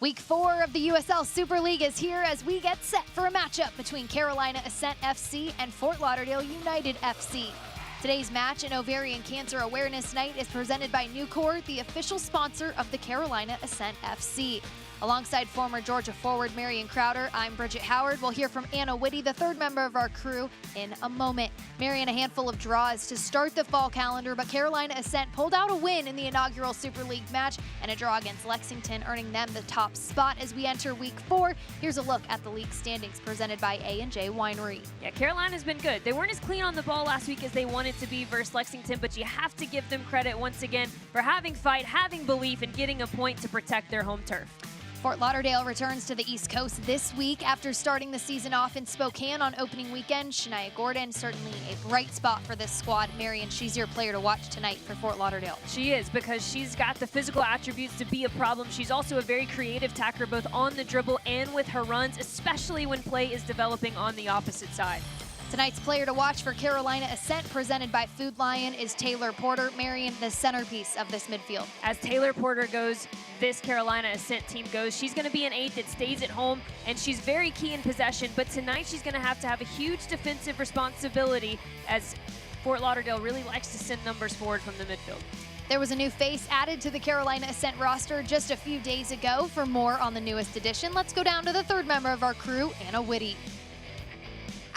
Week 4 of the USL Super League is here as we get set for a matchup between Carolina Ascent FC and Fort Lauderdale United FC. Today's match, an ovarian cancer awareness night, is presented by Nucor, the official sponsor of the Carolina Ascent FC. Alongside former Georgia forward Marion Crowder, I'm Bridget Howard. We'll hear from Anna Whitty, the third member of our crew, in a moment. Marion, a handful of draws to start the fall calendar, but Carolina Ascent pulled out a win in the inaugural Super League match and a draw against Lexington, earning them the top spot as we enter Week 4. Here's a look at the league standings presented by A&J Winery. Yeah, Carolina's been good. They weren't as clean on the ball last week as they wanted to be versus Lexington, but you have to give them credit once again for having fight, having belief, and getting a point to protect their home turf. Fort Lauderdale returns to the East Coast this week after starting the season off in Spokane on opening weekend. Shania Gordon, certainly a bright spot for this squad. Marion, she's your player to watch tonight for Fort Lauderdale. She is, because she's got the physical attributes to be a problem. She's also a very creative tackler, both on the dribble and with her runs, especially when play is developing on the opposite side. Tonight's player to watch for Carolina Ascent, presented by Food Lion, is Taylor Porter. Marion, the centerpiece of this midfield. As Taylor Porter goes, this Carolina Ascent team goes. She's going to be an 8 that stays at home, and she's very key in possession, but tonight she's going to have a huge defensive responsibility as Fort Lauderdale really likes to send numbers forward from the midfield. There was a new face added to the Carolina Ascent roster just a few days ago. For more on the newest addition, let's go down to the third member of our crew, Anna Whitty.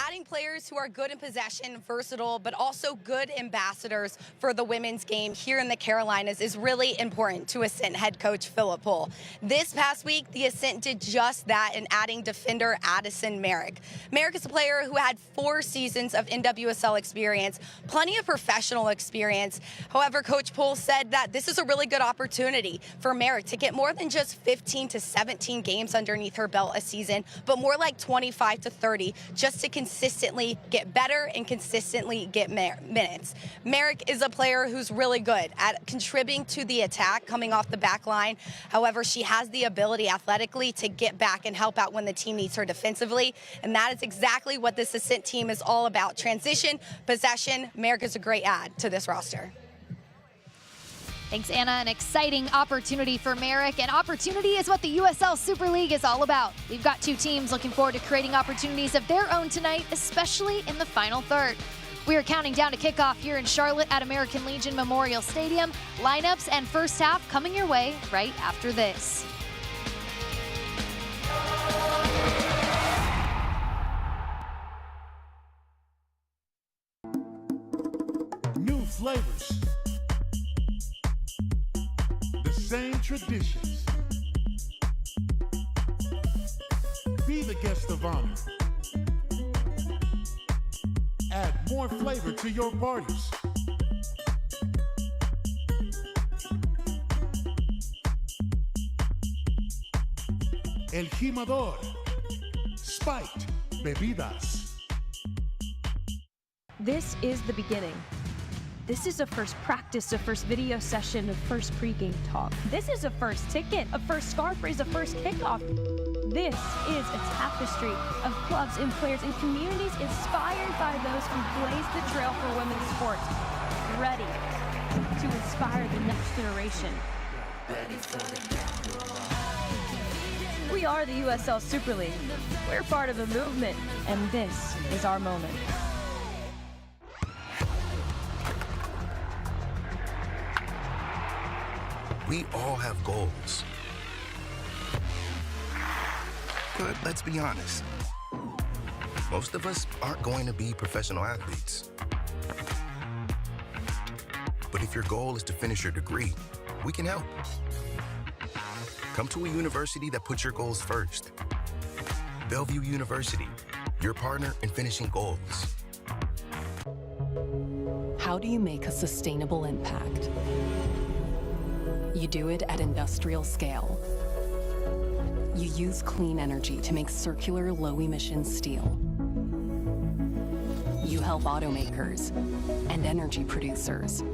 Adding players who are good in possession, versatile, but also good ambassadors for the women's game here in the Carolinas is really important to Ascent head coach Philip Pohl. This past week, the Ascent did just that in adding defender Addison Merrick. Merrick is a player who had 4 seasons of NWSL experience, plenty of professional experience. However, Coach Pohl said that this is a really good opportunity for Merrick to get more than just 15 to 17 games underneath her belt a season, but more like 25 to 30, just to consistently get better and consistently get minutes. Merrick is a player who's really good at contributing to the attack coming off the back line. However, she has the ability athletically to get back and help out when the team needs her defensively, and that is exactly what this Ascent team is all about. Transition, possession. Merrick is a great add to this roster. Thanks, Anna. An exciting opportunity for Merrick, and opportunity is what the USL Super League is all about. We've got 2 teams looking forward to creating opportunities of their own tonight, especially in the final third. We are counting down to kickoff here in Charlotte at American Legion Memorial Stadium. Lineups and first half coming your way right after this. New flavors. Same traditions. Be the guest of honor. Add more flavor to your parties. El Jimador. Spiked bebidas. This is the beginning. This is a first practice, a first video session, a first pregame talk. This is a first ticket, a first scarf raise, a first kickoff. This is a tapestry of clubs and players and communities inspired by those who blazed the trail for women's sports, ready to inspire the next generation. We are the USL Super League. We're part of a movement, and this is our moment. We all have goals. But let's be honest. Most of us aren't going to be professional athletes. But if your goal is to finish your degree, we can help. Come to a university that puts your goals first. Bellevue University, your partner in finishing goals. How do you make a sustainable impact? You do it at industrial scale. You use clean energy to make circular, low-emission steel. You help automakers and energy producers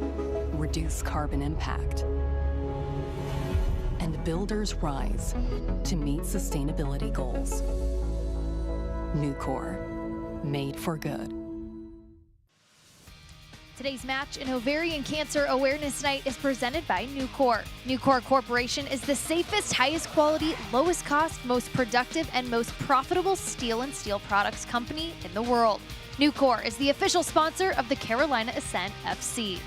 reduce carbon impact. And builders rise to meet sustainability goals. Nucor, made for good. Today's match in Ovarian Cancer Awareness Night is presented by Nucor. Nucor Corporation is the safest, highest quality, lowest cost, most productive, and most profitable steel and steel products company in the world. Nucor is the official sponsor of the Carolina Ascent FC.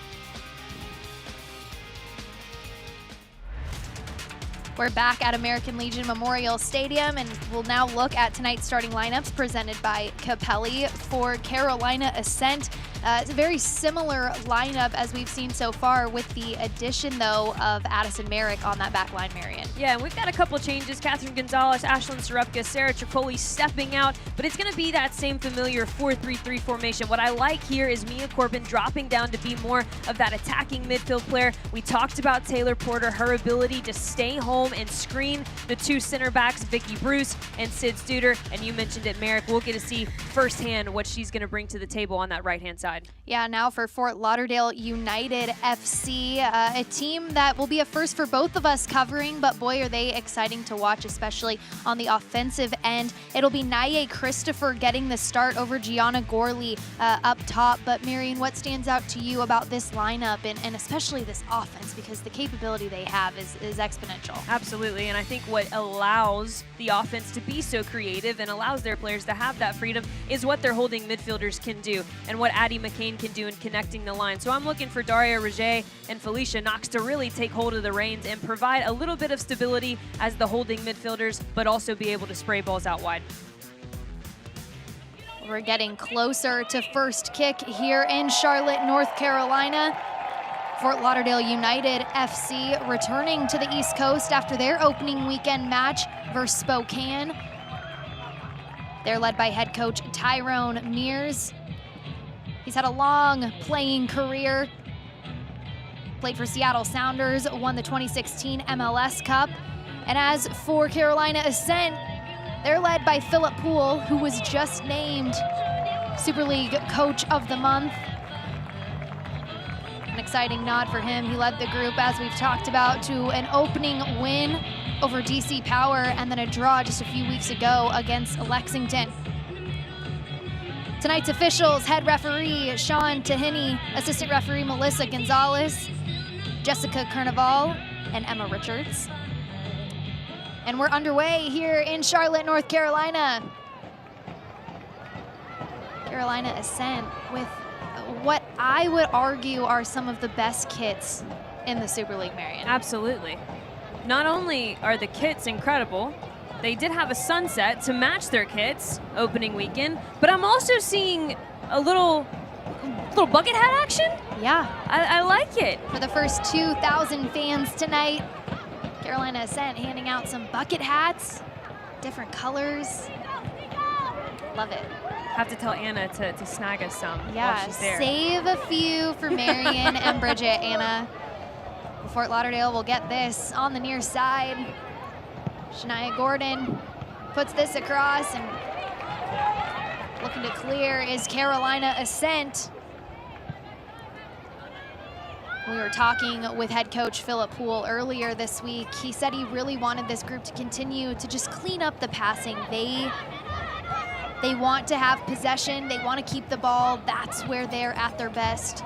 We're back at American Legion Memorial Stadium, and we'll now look at tonight's starting lineups presented by Capelli for Carolina Ascent. It's a very similar lineup as we've seen so far, with the addition, though, of Addison Merrick on that back line, Marion. Yeah, and we've got a couple changes. Catherine Gonzalez, Ashlyn Sarupka, Sarah Tripoli stepping out, but it's going to be that same familiar 4-3-3 formation. What I like here is Mia Corbin dropping down to be more of that attacking midfield player. We talked about Taylor Porter, her ability to stay home and screen the two center backs, Vicky Bruce and Sid Studer, and you mentioned it, Merrick. We'll get to see firsthand what she's going to bring to the table on that right-hand side. Yeah, now for Fort Lauderdale United FC, a team that will be a first for both of us covering, but boy, are they exciting to watch, especially on the offensive end. It'll be Naye Christopher getting the start over Gianna Gorley up top. But Marion, what stands out to you about this lineup and especially this offense? Because the capability they have is exponential. Absolutely, and I think what allows the offense to be so creative and allows their players to have that freedom is what their holding midfielders can do and what Addie McCain can do in connecting the line. So I'm looking for Daria Roget and Felicia Knox to really take hold of the reins and provide a little bit of stability as the holding midfielders, but also be able to spray balls out wide. We're getting closer to first kick here in Charlotte, North Carolina. Fort Lauderdale United FC returning to the East Coast after their opening weekend match versus Spokane. They're led by head coach Tyrone Mears. He's had a long playing career. Played for Seattle Sounders, won the 2016 MLS Cup. And as for Carolina Ascent, they're led by Philip Poole, who was just named Super League Coach of the Month. An exciting nod for him. He led the group, as we've talked about, to an opening win over DC Power and then a draw just a few weeks ago against Lexington. Tonight's officials: head referee Sean Tahini, assistant referee Melissa Gonzalez, Jessica Carnival, and Emma Richards. And we're underway here in Charlotte, North Carolina. Carolina Ascent with what I would argue are some of the best kits in the Super League, Marion. Absolutely. Not only are the kits incredible, they did have a sunset to match their kits opening weekend, but I'm also seeing a little bucket hat action. Yeah. I like it. For the first 2,000 fans tonight, Carolina Ascent handing out some bucket hats, different colors. Love it. Have to tell Anna to snag us some yeah, while she's there. Save a few for Marion and Bridget, Anna. Fort Lauderdale will get this on the near side. Shania Gordon puts this across, and looking to clear is Carolina Ascent. We were talking with head coach Philip Poole earlier this week. He said he really wanted this group to continue to just clean up the passing. They want to have possession. They want to keep the ball. That's where they're at their best.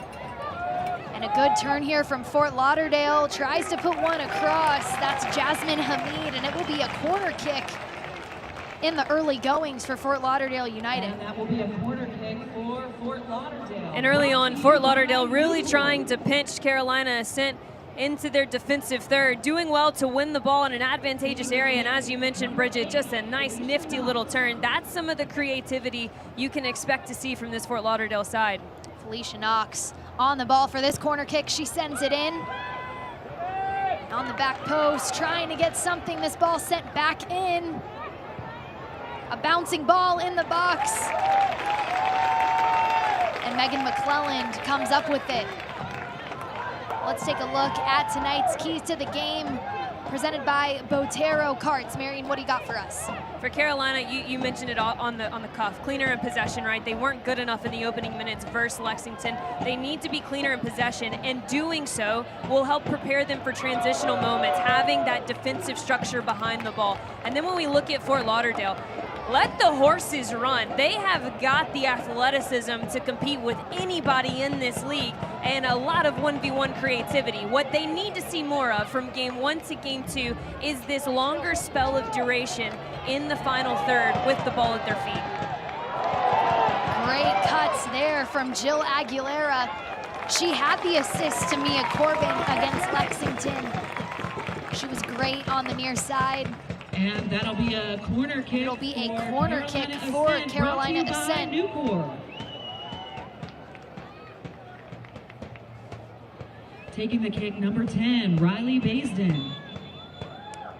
And a good turn here from Fort Lauderdale. Tries to put one across. That's Jasmine Hamid, and it will be a corner kick in the early goings for Fort Lauderdale United. And that will be a corner kick for Fort Lauderdale. And early on, Fort Lauderdale really trying to pinch Carolina Ascent into their defensive third, doing well to win the ball in an advantageous area. And as you mentioned, Bridget, just a nice, nifty little turn. That's some of the creativity you can expect to see from this Fort Lauderdale side. Felicia Knox on the ball for this corner kick. She sends it in. On the back post, trying to get something. This ball sent back in. A bouncing ball in the box. And Megan McClelland comes up with it. Let's take a look at tonight's keys to the game, presented by Botero Carts. Marion, what do you got for us? For Carolina, you mentioned it on the cuff. Cleaner in possession, right? They weren't good enough in the opening minutes versus Lexington. They need to be cleaner in possession, and doing so will help prepare them for transitional moments, having that defensive structure behind the ball. And then when we look at Fort Lauderdale, let the horses run. They have got the athleticism to compete with anybody in this league and a lot of 1v1 creativity. What they need to see more of from game 1 to game 2 is this longer spell of duration in the final third with the ball at their feet. Great cuts there from Jill Aguilera. She had the assist to Mia Corbin against Lexington. She was great on the near side. And that'll be a corner kick. It'll be a corner kick for Carolina Ascent. Taking the kick, number 10, Riley Baisden.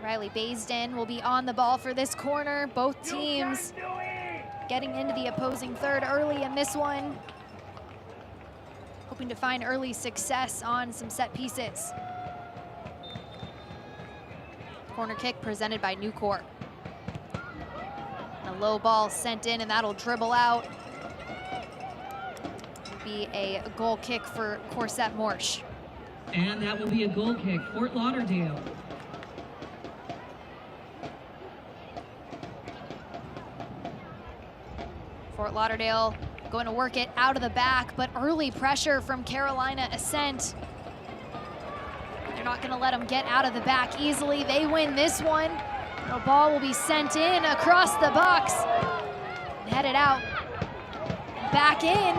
Riley Baisden will be on the ball for this corner. Both teams getting into the opposing third early in this one. Hoping to find early success on some set pieces. Corner kick presented by Newcourt. A low ball sent in, and that'll dribble out. It'll be a goal kick for Corsette Morsch. And that will be a goal kick, Fort Lauderdale. Fort Lauderdale going to work it out of the back, but early pressure from Carolina Ascent. They're not going to let them get out of the back easily. They win this one. The ball will be sent in across the box and headed out. Back in.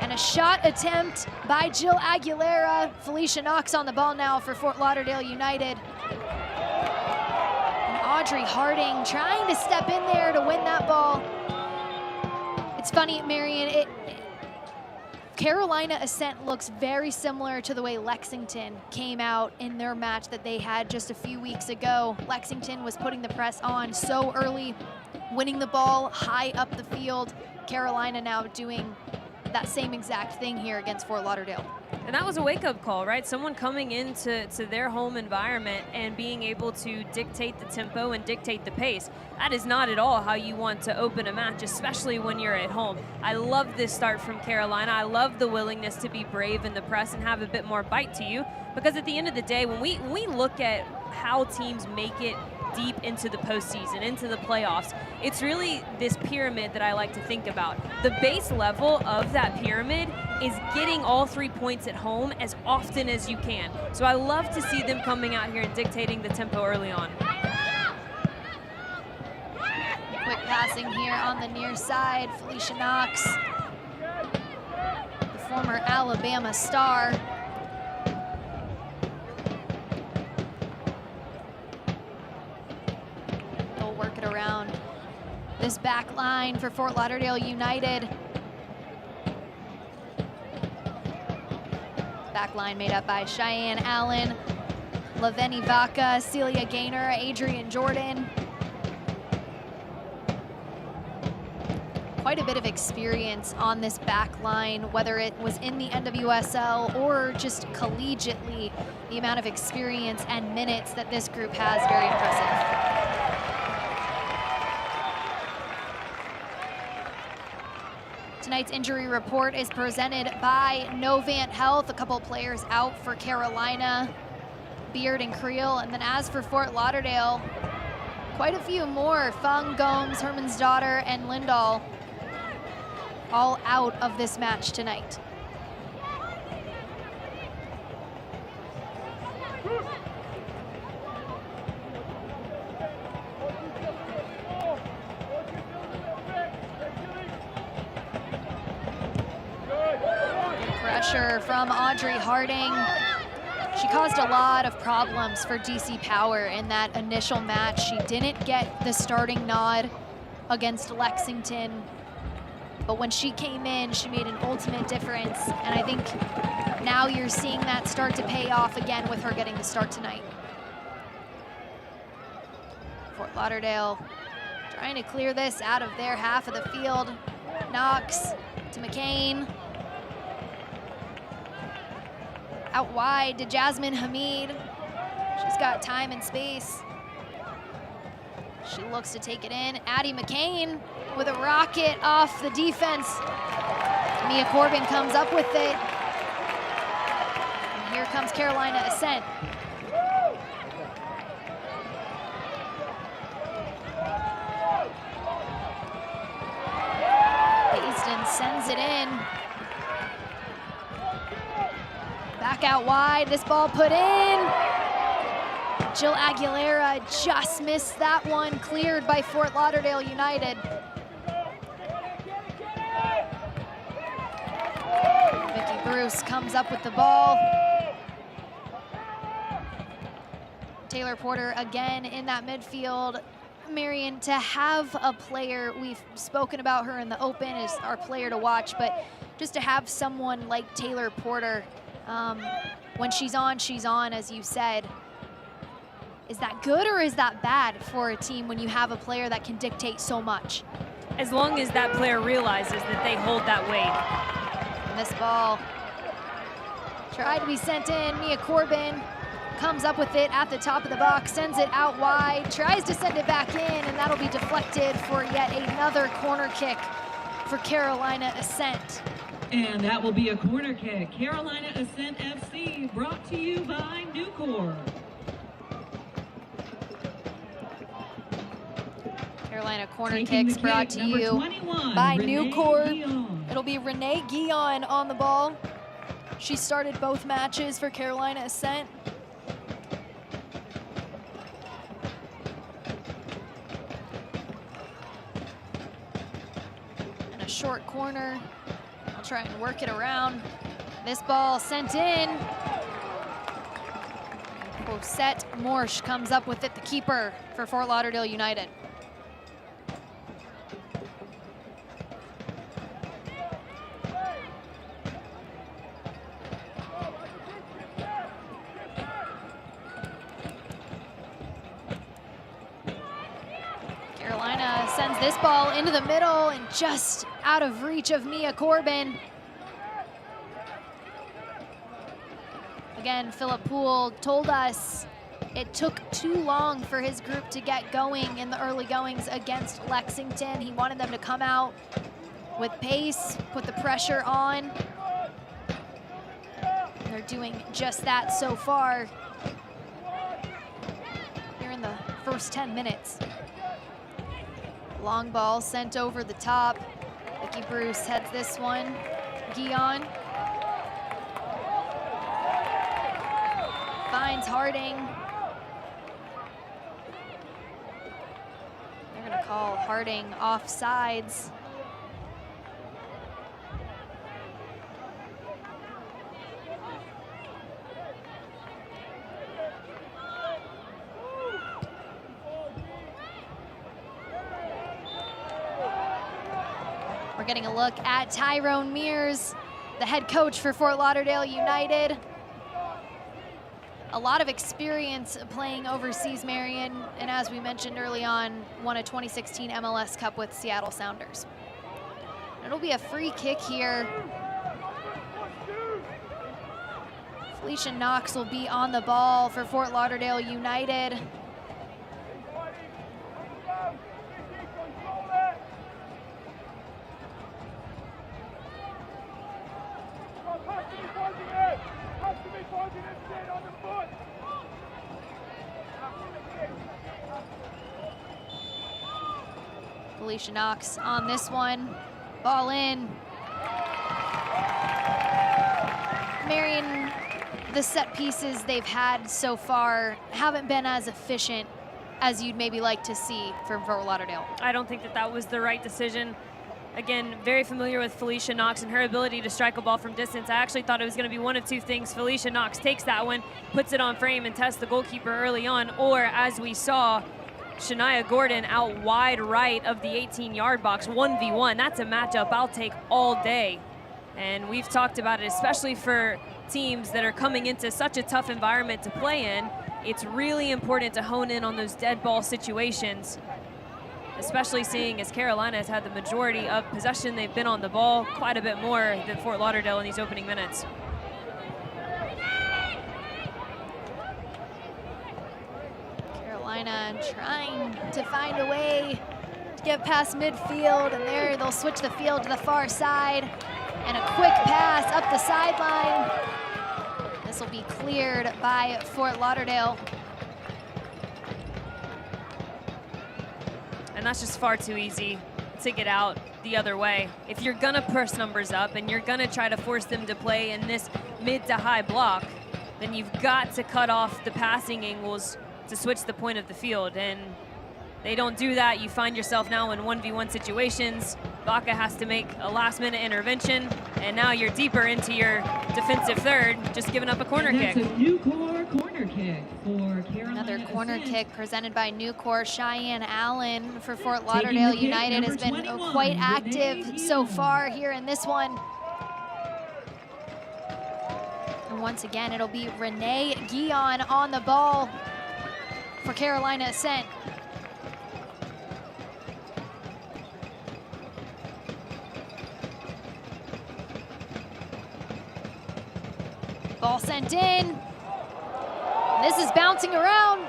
And a shot attempt by Jill Aguilera. Felicia Knox on the ball now for Fort Lauderdale United. And Audrey Harding trying to step in there to win that ball. It's funny, Marion, Carolina Ascent looks very similar to the way Lexington came out in their match that they had just a few weeks ago. Lexington was putting the press on so early, winning the ball high up the field. Carolina now doing that same exact thing here against Fort Lauderdale. And that was a wake-up call, right? Someone coming into their home environment and being able to dictate the tempo and dictate the pace. That is not at all how you want to open a match, especially when you're at home. I love this start from Carolina. I love the willingness to be brave in the press and have a bit more bite to you, because at the end of the day, when we look at how teams make it deep into the postseason, into the playoffs, it's really this pyramid that I like to think about. The base level of that pyramid is getting all 3 points at home as often as you can. So I love to see them coming out here and dictating the tempo early on. Quick passing here on the near side. Felicia Knox, the former Alabama star. They'll work it around this back line for Fort Lauderdale United. Back line made up by Cheyenne Allen, Laveni Vaca, Celia Gaynor, Adrian Jordan. Quite a bit of experience on this back line, whether it was in the NWSL or just collegiately. The amount of experience and minutes that this group has, very impressive. Tonight's injury report is presented by Novant Health. A couple players out for Carolina, Beard and Creel. And then as for Fort Lauderdale, quite a few more. Fung, Gomes, Hermansdottir, and Lindahl all out of this match tonight. Pressure from Audrey Harding. She caused a lot of problems for DC Power in that initial match. She didn't get the starting nod against Lexington, but when she came in, she made an ultimate difference, and I think now you're seeing that start to pay off again with her getting the start tonight. Fort Lauderdale trying to clear this out of their half of the field. Knox to McCain. Out wide to Jasmine Hamid. She's got time and space. She looks to take it in. Addie McCain with a rocket off the defense. Mia Corbin comes up with it. And here comes Carolina Ascent. sends it in. Back out wide, this ball put in. Jill Aguilera just missed that one, cleared by Fort Lauderdale United. Vicky Bruce comes up with the ball. Taylor Porter again in that midfield. Marion, to have a player, we've spoken about her in the Open as our player to watch, but just to have someone like Taylor Porter, when she's on, as you said. Is that good or is that bad for a team when you have a player that can dictate so much? As long as that player realizes that they hold that weight. And this ball tried to be sent in. Mia Corbin comes up with it at the top of the box, sends it out wide, tries to send it back in, and that'll be deflected for yet another corner kick for Carolina Ascent. And that will be a corner kick. Carolina Ascent FC, brought to you by Nucor. Carolina corner kicks brought to you by Nucor. It'll be Renee Guillon on the ball. She started both matches for Carolina Ascent. And a short corner. I'll try and work it around. This ball sent in. Cosette Morsch comes up with it, the keeper for Fort Lauderdale United. Carolina sends this ball into the middle and just out of reach of Mia Corbin. Again, Philip Poole told us it took too long for his group to get going in the early goings against Lexington. He wanted them to come out with pace, put the pressure on. They're doing just that so far here in the first 10 minutes. Long ball sent over the top. Vicky Bruce heads this one. Guillon finds Harding. They're gonna call Harding offsides. We're getting a look at Tyrone Mears, the head coach for Fort Lauderdale United. A lot of experience playing overseas, Marion, and as we mentioned early on, won a 2016 MLS Cup with Seattle Sounders. It'll be a free kick here. Felicia Knox will be on the ball for Fort Lauderdale United. Felicia Knox on this one. Ball in. Marion, the set pieces they've had so far haven't been as efficient as you'd maybe like to see from Fort Lauderdale. I don't think that that was the right decision. Again, very familiar with Felicia Knox and her ability to strike a ball from distance. I actually thought it was going to be one of two things. Felicia Knox takes that one, puts it on frame, and tests the goalkeeper early on. Or, as we saw, Shania Gordon out wide right of the 18-yard box, 1v1. That's a matchup I'll take all day. And we've talked about it, especially for teams that are coming into such a tough environment to play in. It's really important to hone in on those dead ball situations, especially seeing as Carolina has had the majority of possession. They've been on the ball quite a bit more than Fort Lauderdale in these opening minutes. Carolina trying to find a way to get past midfield, and there they'll switch the field to the far side, and a quick pass up the sideline. This will be cleared by Fort Lauderdale. And that's just far too easy to get out. the other way. If you're gonna push numbers up and you're gonna try to force them to play in this mid to high block, then you've got to cut off the passing angles to switch the point of the field. And they don't do that. You find yourself now in 1v1 situations. Baca has to make a last-minute intervention, and now you're deeper into your defensive third, just giving up a corner kick. That's a Nucor corner kick for Carolina. Another corner Ascent. kick presented by Nucor. Cheyenne Allen for Fort Taking Lauderdale the kick, United has number been 21, quite Renee active so Guillaume. far here in this one. And once again, it'll be Renee Guillaume on the ball for Carolina Ascent. Ball sent in. This is bouncing around.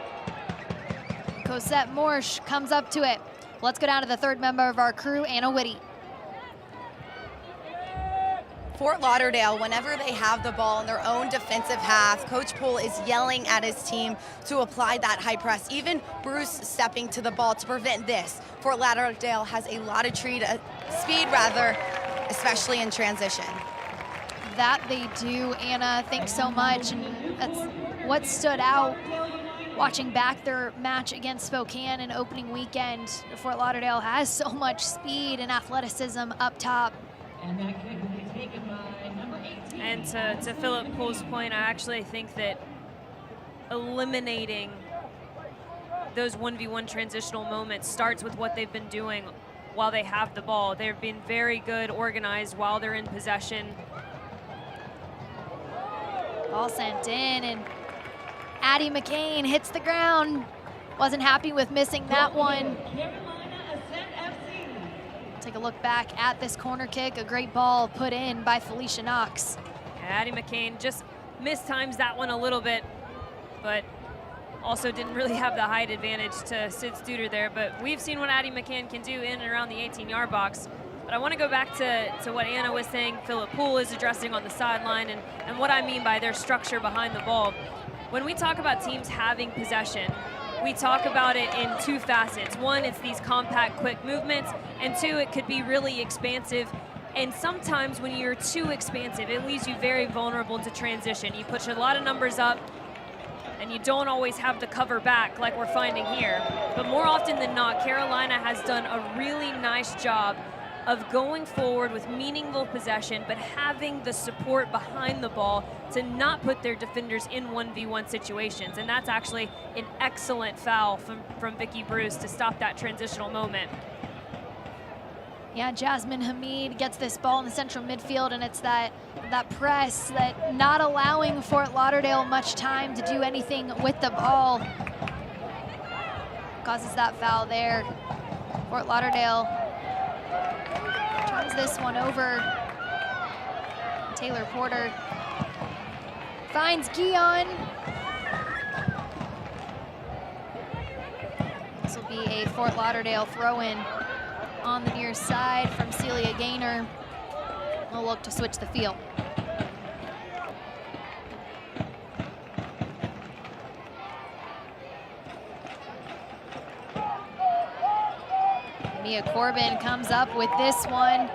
Cosette Morsch comes up to it. Let's go down to the third member of our crew, Anna Whitty. Fort Lauderdale, whenever they have the ball in their own defensive half, Coach Poole is yelling at his team to apply that high press. Even Bruce stepping to the ball to prevent this. Fort Lauderdale has a lot of speed, especially in transition. That they do, Anna. Thanks so much. And that's what stood out watching back their match against Spokane in opening weekend. Fort Lauderdale has so much speed and athleticism up top. And that kick will be taken by number 18. And to Philip Poole's point, I actually think that eliminating those 1v1 transitional moments starts with what they've been doing while they have the ball. They've been very good, organized while they're in possession. Ball sent in, and Addie McCain hits the ground. Wasn't happy with missing that one. Carolina Ascent FC. Take a look back at this corner kick. A great ball put in by Felicia Knox. Addie McCain just mistimes that one a little bit, but also didn't really have the height advantage to Sid Studer there. But we've seen what Addie McCain can do in and around the 18-yard box. But I want to go back to what Anna was saying, Philip Poole is addressing on the sideline, and what I mean by their structure behind the ball. When we talk about teams having possession, we talk about it in two facets. One, it's these compact, quick movements, and two, it could be really expansive. And sometimes when you're too expansive, it leaves you very vulnerable to transition. You push a lot of numbers up, and you don't always have the cover back like we're finding here. But more often than not, Carolina has done a really nice job of going forward with meaningful possession, but having the support behind the ball to not put their defenders in 1v1 situations. And that's actually an excellent foul from Vicky Bruce to stop that transitional moment. Yeah, Jasmine Hamid gets this ball in the central midfield, and it's that press that not allowing Fort Lauderdale much time to do anything with the ball causes that foul there. Fort Lauderdale turns this one over. Taylor Porter finds Guillaume. This will be a Fort Lauderdale throw-in on the near side from Celia Gaynor. We'll look to switch the field. Mia Corbin comes up with this one.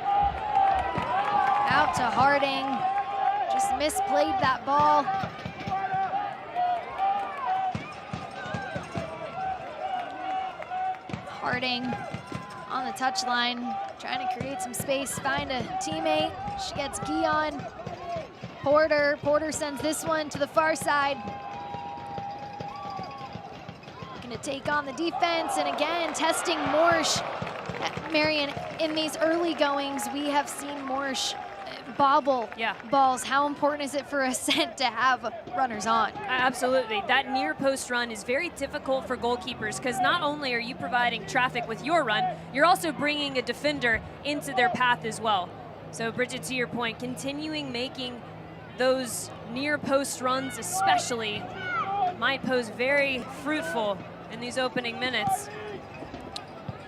Out to Harding. Just misplayed that ball. Harding on the touchline, trying to create some space, find a teammate. She gets Guillaume. Porter sends this one to the far side. Looking to take on the defense, and again, testing Morsch. Marion, in these early goings, we have seen Morsch bobble balls. How important is it for Ascent to have runners on? Absolutely. That near post run is very difficult for goalkeepers, because not only are you providing traffic with your run, you're also bringing a defender into their path as well. So Bridget, to your point, continuing making those near post runs especially might pose very fruitful in these opening minutes.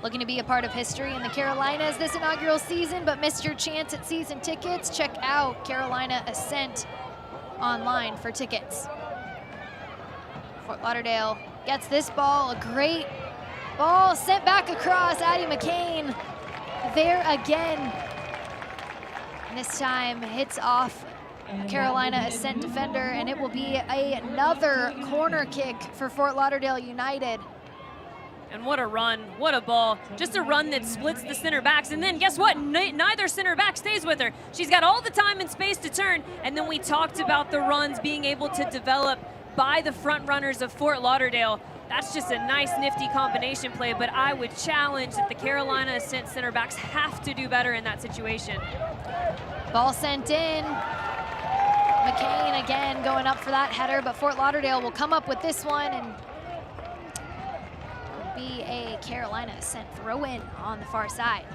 Looking to be a part of history in the Carolinas this inaugural season, but missed your chance at season tickets? Check out Carolina Ascent online for tickets. Fort Lauderdale gets this ball, a great ball sent back across. Addie McCain there again. And this time hits off Carolina Ascent defender, and it will be another corner kick for Fort Lauderdale United. And what a run, what a ball. Just a run that splits the center backs, and then guess what? Neither center back stays with her. She's got all the time and space to turn, and then we talked about the runs being able to develop by the front runners of Fort Lauderdale. That's just a nice, nifty combination play, but I would challenge that the Carolina Ascent center backs have to do better in that situation. Ball sent in. McCain again going up for that header, but Fort Lauderdale will come up with this one and be a Carolina Ascent throw-in on the far side.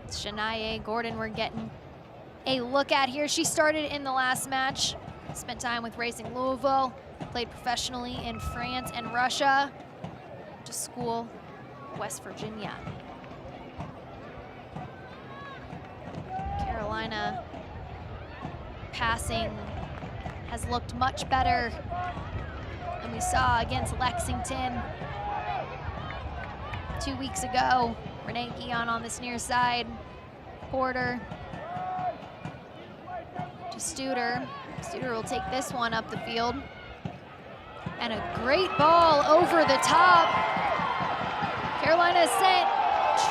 Shania Gordon we're getting a look at here. She started in the last match, spent time with Racing Louisville, played professionally in France and Russia, to school, West Virginia. Carolina passing has looked much better than we saw against Lexington 2 weeks ago. Renee Guillon on this near side. Porter to Studer. Studer will take this one up the field. And a great ball over the top. Carolina Ascent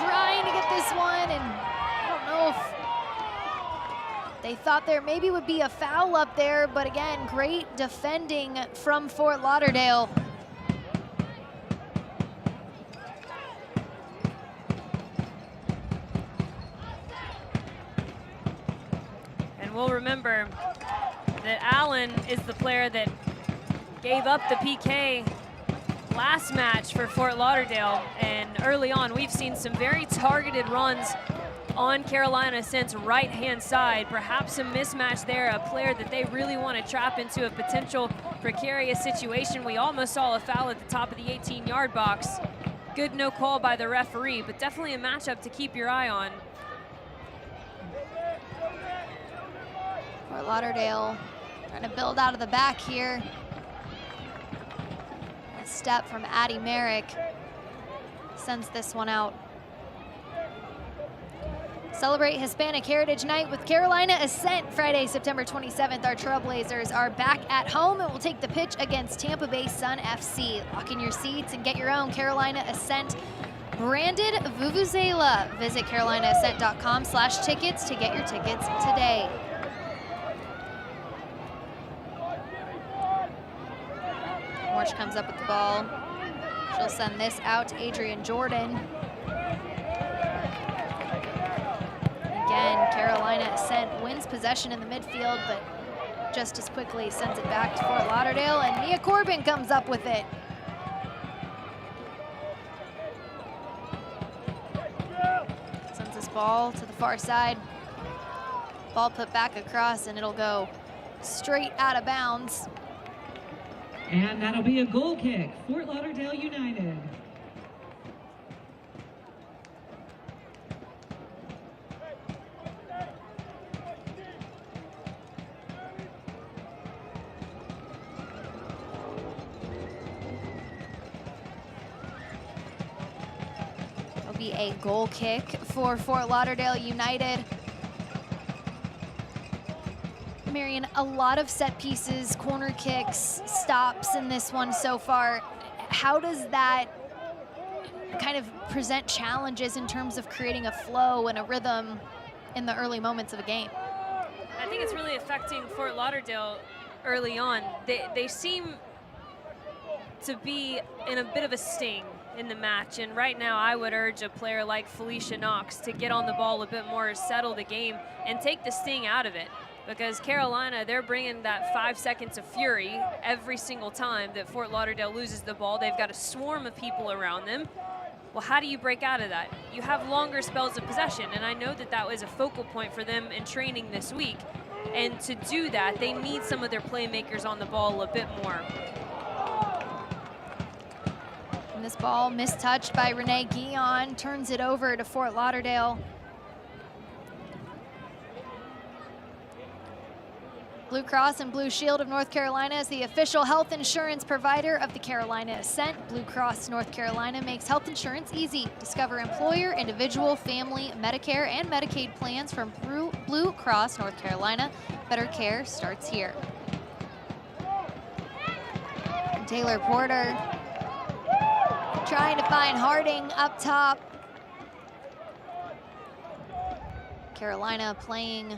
trying to get this one, and I don't know if they thought there maybe would be a foul up there, but again, great defending from Fort Lauderdale. And we'll remember that Allen is the player that gave up the PK last match for Fort Lauderdale, and early on we've seen some very targeted runs on Carolina Ascent's right-hand side. Perhaps a mismatch there, a player that they really want to trap into a potential precarious situation. We almost saw a foul at the top of the 18-yard box. Good no call by the referee, but definitely a matchup to keep your eye on. Fort Lauderdale trying to build out of the back here. A step from Addie Merrick sends this one out. Celebrate Hispanic Heritage Night with Carolina Ascent Friday, September 27th. Our Trailblazers are back at home and will take the pitch against Tampa Bay Sun FC. Lock in your seats and get your own Carolina Ascent branded vuvuzela. Visit carolinaascent.com/tickets to get your tickets today. Morsch comes up with the ball. She'll send this out to Adrian Jordan. Again, Carolina Ascent wins possession in the midfield, but just as quickly sends it back to Fort Lauderdale, and Mia Corbin comes up with it. Sends this ball to the far side. Ball put back across, and it'll go straight out of bounds. And that'll be a goal kick, Fort Lauderdale United. It'll be a goal kick for Fort Lauderdale United. Marion, a lot of set pieces, corner kicks, stops in this one so far. How does that kind of present challenges in terms of creating a flow and a rhythm in the early moments of a game? I think it's really affecting Fort Lauderdale early on. They seem to be in a bit of a sting in the match, and right now I would urge a player like Felicia Knox to get on the ball a bit more, settle the game, and take the sting out of it. Because Carolina, they're bringing that 5 seconds of fury every single time that Fort Lauderdale loses the ball. They've got a swarm of people around them. Well, how do you break out of that? You have longer spells of possession, and I know that that was a focal point for them in training this week. And to do that, they need some of their playmakers on the ball a bit more. And this ball mistouched by Renee Guillon, turns it over to Fort Lauderdale. Blue Cross and Blue Shield of North Carolina is the official health insurance provider of the Carolina Ascent. Blue Cross North Carolina makes health insurance easy. Discover employer, individual, family, Medicare, and Medicaid plans from Blue Cross North Carolina. Better care starts here. Taylor Porter trying to find Harding up top. Carolina playing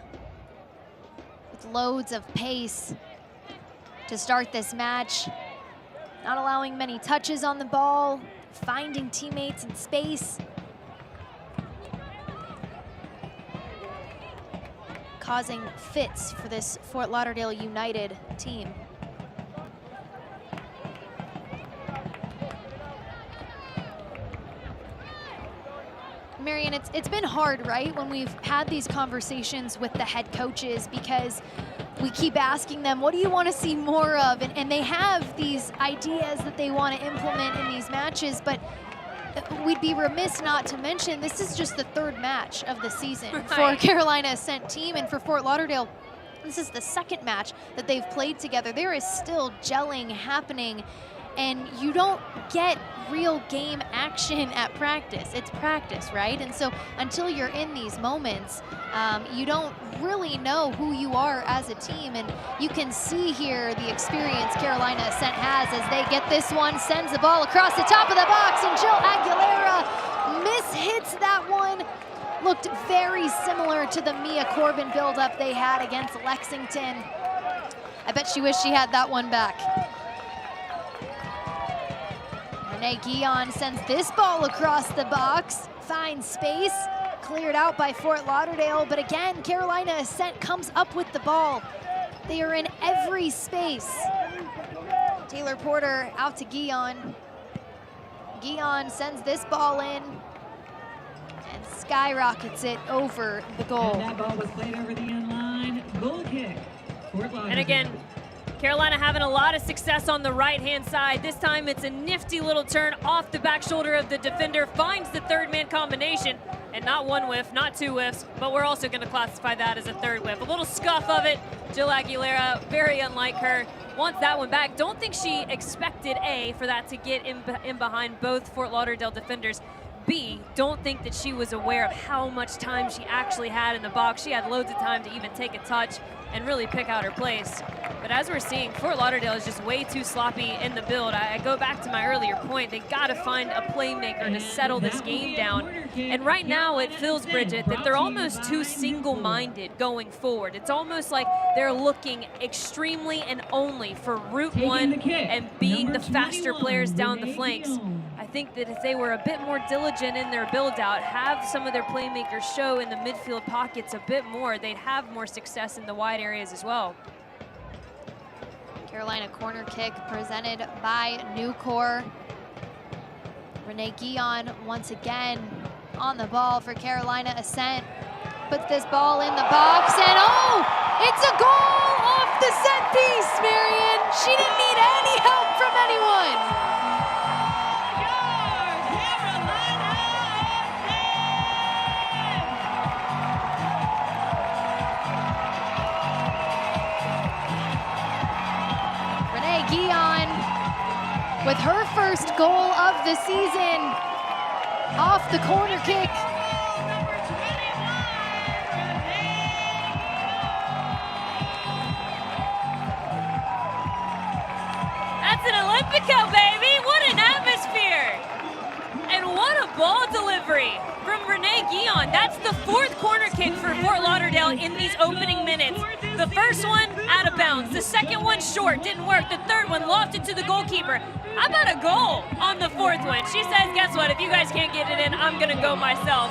with loads of pace to start this match. Not allowing many touches on the ball, finding teammates in space. Causing fits for this Fort Lauderdale United team. Marian, it's been hard, right, when we've had these conversations with the head coaches, because we keep asking them, what do you want to see more of? And they have these ideas that they want to implement in these matches, but we'd be remiss not to mention this is just the third match of the season for Carolina Ascent team, and for Fort Lauderdale, this is the second match that they've played together. There is still gelling happening, and you don't get real game action at practice. It's practice, right? And so until you're in these moments, you don't really know who you are as a team. And you can see here the experience Carolina Ascent has as they get this one, sends the ball across the top of the box, and Jill Aguilera mishits that one. Looked very similar to the Mia Corbin buildup they had against Lexington. I bet she wished she had that one back. Renee Guillon sends this ball across the box, finds space, cleared out by Fort Lauderdale, but again, Carolina Ascent comes up with the ball. They are in every space. Taylor Porter out to Guillon. Guillon sends this ball in and skyrockets it over the goal. And that ball was played over the end line. Goal kick, Fort Lauderdale. And again, Carolina having a lot of success on the right-hand side. This time it's a nifty little turn off the back shoulder of the defender, finds the third man combination, and not one whiff, not two whiffs, but we're also going to classify that as a third whiff. A little scuff of it. Jill Aguilera, very unlike her, wants that one back. Don't think she expected, A, for that to get in behind both Fort Lauderdale defenders. B, don't think that she was aware of how much time she actually had in the box. She had loads of time to even take a touch and really pick out her place. But as we're seeing, Fort Lauderdale is just way too sloppy in the build. I go back to my earlier point. They got to find a playmaker to settle this game down. And right now it feels, Bridget, that they're almost too single-minded going forward. It's almost like they're looking extremely and only for route one and being the faster players down the flanks. I think that if they were a bit more diligent in their build-out, have some of their playmakers show in the midfield pockets a bit more, they'd have more success in the wide areas as well. Carolina corner kick presented by Nucor. Renee Guillon once again on the ball for Carolina Ascent. Puts this ball in the box, and oh, it's a goal off the set piece, Marian. She didn't need any help from anyone. Guillon with her first goal of the season off the corner kick. That's an Olympico, baby! What an atmosphere! And what a ball delivery from Renee Guillon. That's the fourth corner kick for Fort Lauderdale in these opening minutes. The first one out of bounds. The second one short, didn't work. The third one lofted to the goalkeeper. How about a goal on the fourth one? She says, guess what? If you guys can't get it in, I'm going to go myself.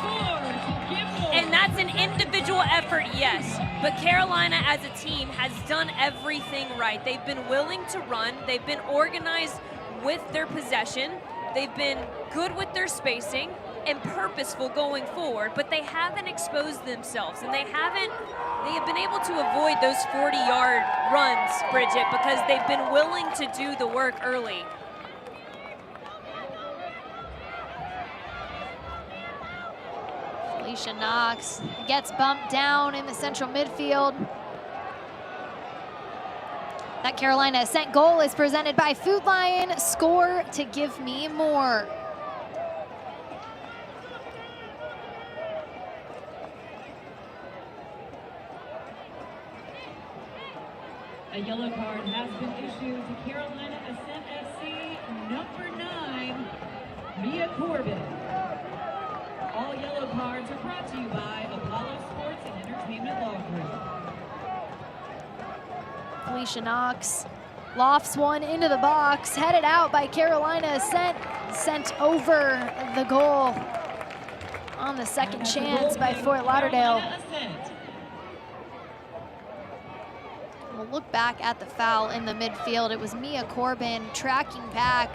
And that's an individual effort, yes. But Carolina as a team has done everything right. They've been willing to run. They've been organized with their possession. They've been good with their spacing and purposeful going forward, but they haven't exposed themselves, and they have been able to avoid those 40-yard runs, Bridget, because they've been willing to do the work early. Felicia. 'Alicia Knox gets bumped down in the central midfield. Renee Guillon, 1-0 That Carolina Ascent goal is presented by Food Lion. Score to give me more. A yellow card has been issued to Carolina Ascent FC, number 9, Mia Corbin. All yellow cards are brought to you by Apollo Sports and Entertainment Law Group. Felicia Knox lofts one into the box, headed out by Carolina Ascent, sent over the goal on the second chance by Fort Lauderdale. We'll look back at the foul in the midfield. It was Mia Corbin tracking back.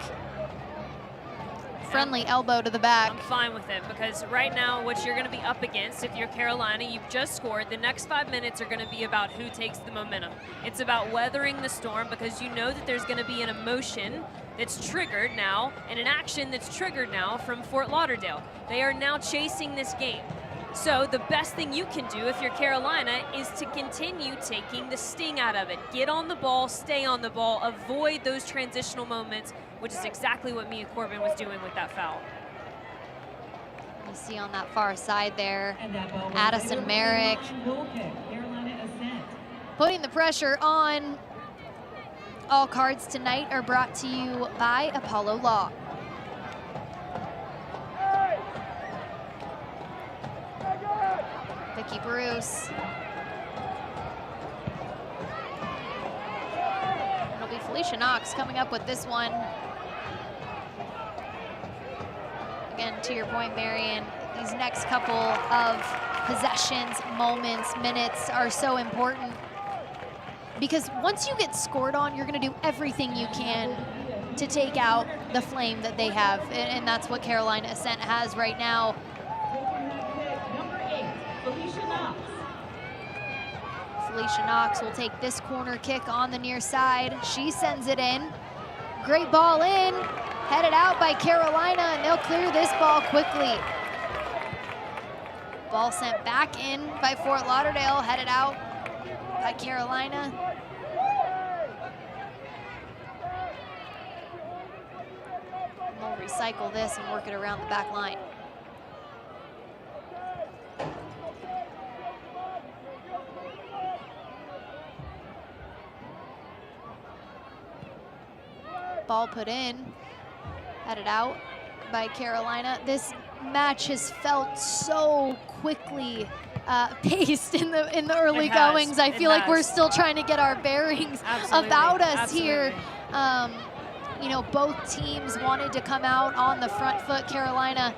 Friendly elbow to the back. I'm fine with it because right now what you're going to be up against, if you're Carolina, you've just scored, the next 5 minutes are going to be about who takes the momentum. It's about weathering the storm because you know that there's going to be an emotion that's triggered now and an action that's triggered now from Fort Lauderdale. They are now chasing this game. So the best thing you can do if you're Carolina is to continue taking the sting out of it. Get on the ball, stay on the ball, avoid those transitional moments, which is exactly what Mia Corbin was doing with that foul. You see on that far side there, Addison Merrick putting the pressure on. All cards tonight are brought to you by Apollo Law. Vicky Bruce. It'll be Felicia Knox coming up with this one. Again, to your point, Marion, these next couple of possessions, moments, minutes are so important because once you get scored on, you're going to do everything you can to take out the flame that they have, and that's what Carolina Ascent has right now. Felicia Knox will take this corner kick on the near side. She sends it in. Great ball in. Headed out by Carolina, and they'll clear this ball quickly. Ball sent back in by Fort Lauderdale, headed out by Carolina. And they'll recycle this and work it around the back line. Ball put in, headed out by Carolina. This match has felt so quickly paced in the early goings. I feel like we're still trying to get our bearings about us here. You know, both teams wanted to come out on the front foot. Carolina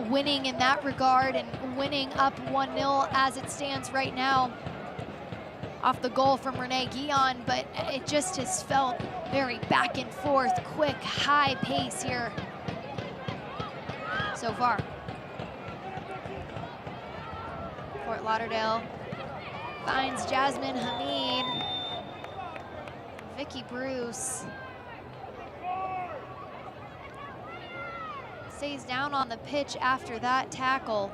winning in that regard and winning up 1-0 as it stands right now off the goal from Renee Guillon, but it just has felt very back and forth, quick, high pace here so far. Fort Lauderdale finds Jasmine Hamid. Vicky Bruce stays down on the pitch after that tackle.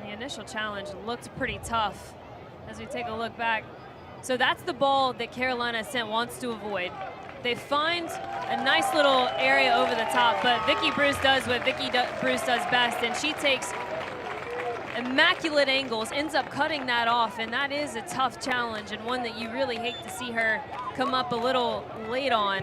The initial challenge looked pretty tough as we take a look back. So that's the ball that Carolina Ascent wants to avoid. They find a nice little area over the top, but Vicky Bruce does what Bruce does best, and she takes immaculate angles, ends up cutting that off, and that is a tough challenge and one that you really hate to see her come up a little late on.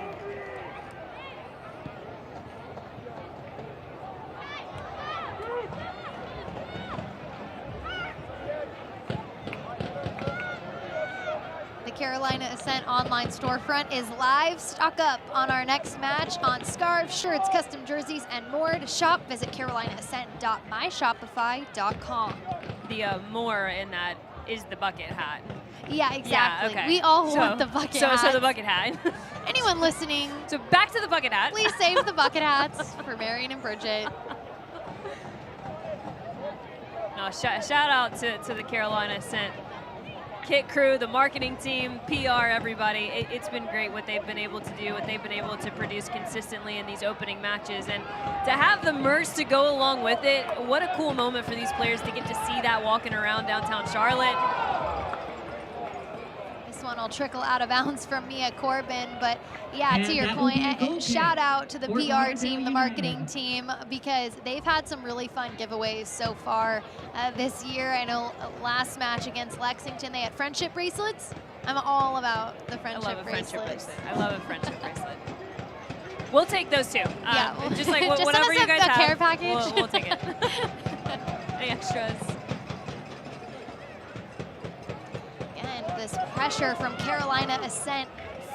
Carolina Ascent online storefront is live. Stock up on our next match on scarves, shirts, custom jerseys, and more. To shop, visit carolinaascent.myshopify.com. The more in that is the bucket hat. Yeah, exactly. Yeah, okay. We all want the bucket hat. So the bucket hat. Anyone listening? So back to the bucket hat. Please save the bucket hats for Marion and Bridget. No, shout out to the Carolina Ascent kit crew, the marketing team, PR, everybody. It's been great what they've been able to do, what they've been able to produce consistently in these opening matches. And to have the merch to go along with it, what a cool moment for these players to get to see that walking around downtown Charlotte. This one will trickle out of bounds from Mia Corbin. But yeah, to your point, and shout out to the PR team, the marketing team, because they've had some really fun giveaways so far this year. I know last match against Lexington, they had friendship bracelets. I'm all about the friendship bracelets. I love a friendship bracelet. We'll take those too. Yeah, just like just whatever you guys a have. care package. We'll take it. Any extras? Again, this pressure from Carolina Ascent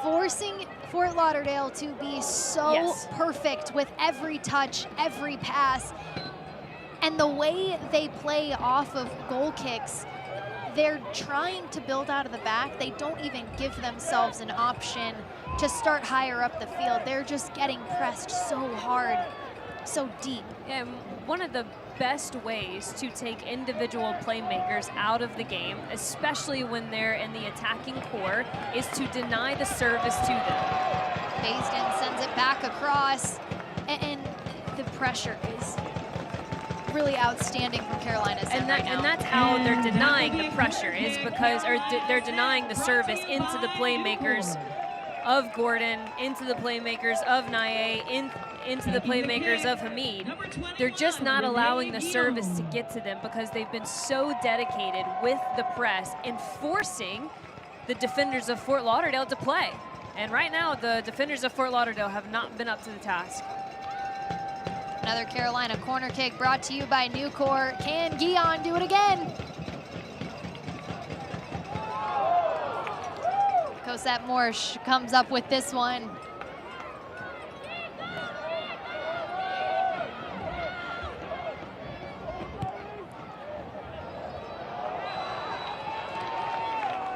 forcing Fort Lauderdale to be so perfect with every touch, every pass. And the way they play off of goal kicks, they're trying to build out of the back. They don't even give themselves an option to start higher up the field. They're just getting pressed so hard, so deep. Yeah, one of the best ways to take individual playmakers out of the game, especially when they're in the attacking core, is to deny the service to them. Basden sends it back across, and the pressure is really outstanding from Carolina Ascent right now. And that's how they're denying the pressure, is because, they're denying the service into the playmakers of Gordon, into the playmakers of Naye, into the playmakers of Hamid. They're just not allowing the service to get to them because they've been so dedicated with the press and forcing the defenders of Fort Lauderdale to play. And right now, the defenders of Fort Lauderdale have not been up to the task. Another Carolina corner kick brought to you by Nucor. Can Guion do it again? Cosette Morsch comes up with this one.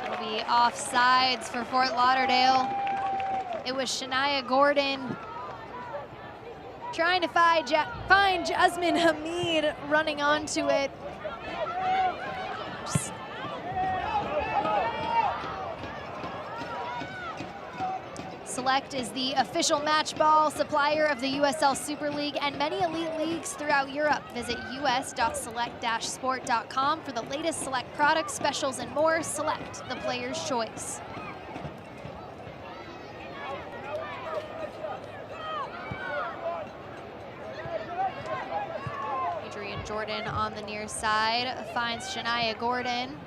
It'll be offsides for Fort Lauderdale. It was Shania Gordon trying to find Jasmine Hamid running onto it. Select is the official match ball supplier of the USL Super League and many elite leagues throughout Europe. Visit us.select-sport.com for the latest Select products, specials, and more. Select, the player's choice. Jordan on the near side finds Shania Gordon.